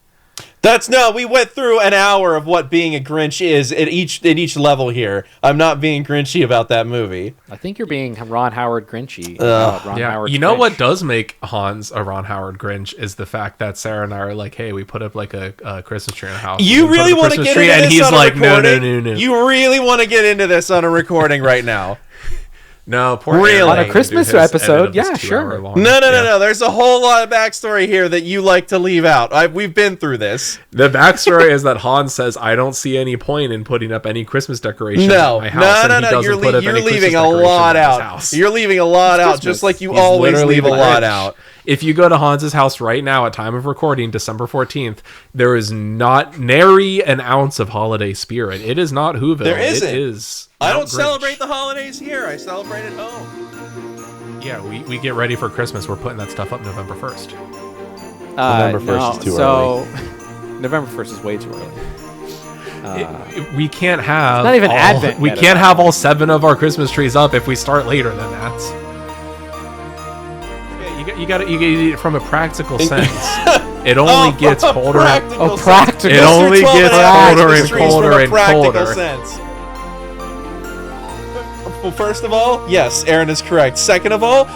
We went through an hour of what being a Grinch is at each level here. I'm not being Grinchy about that movie. I think you're being Ron Howard Grinchy. Ron Howard You know Grinch. what does make Hans a Ron Howard Grinch is the fact that Sarah and I are like, hey, we put up like a Christmas tree in the house. You really want to get into this and he's on a like, recording? no. You really want to get into this on a recording right now? No, poor Really? Aaron On a can do Christmas his edit episode, of this yeah, 2 sure. hour long. No. There's a whole lot of backstory here that you like to leave out. We've been through this. The backstory is that Hans says, I don't see any point in putting up any Christmas decorations at my house. No. You're leaving a lot out. You're leaving a lot out, just like you always leave a lot out. If you go to Hans's house right now at time of recording, December 14th, there is not nary an ounce of holiday spirit. It is not Whoville. There isn't. It is I don't Grinch. celebrate the holidays here. I celebrate at home. Yeah, we get ready for Christmas. We're putting that stuff up November 1st. November 1st is too early. November 1st is way too early. We can't have not even Advent We yet, can't have all 7 of our Christmas trees up if we start later than that. You got it from a practical sense. It only gets colder. Practical. It only gets colder and colder and colder. Sense. Well, first of all, yes, Aaron is correct. Second of all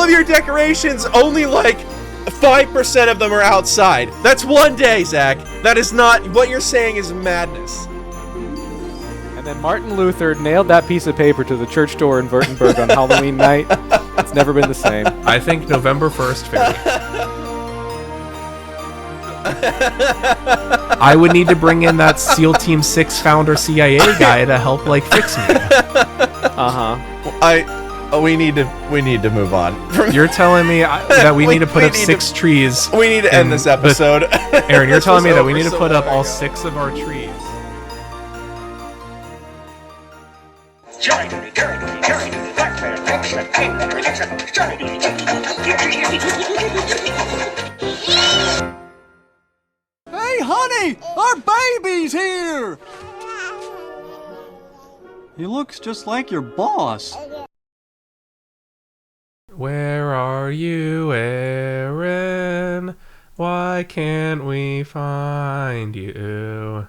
of your decorations, only like 5% of them are outside. That's one day, Zach. That is not what you're saying is madness. And then Martin Luther nailed that piece of paper to the church door in Württemberg on Halloween night. It's never been the same. I think November 1st, Fairy. I would need to bring in that SEAL Team 6 founder CIA guy to help fix me. We need to move on. You're telling me that we need to put up 6 trees. We need to end this episode. Aaron, you're telling me that we need to put up all 6 of our trees. Hey, honey! Our baby's here! He looks just like your boss. Where are you, Aaron? Why can't we find you?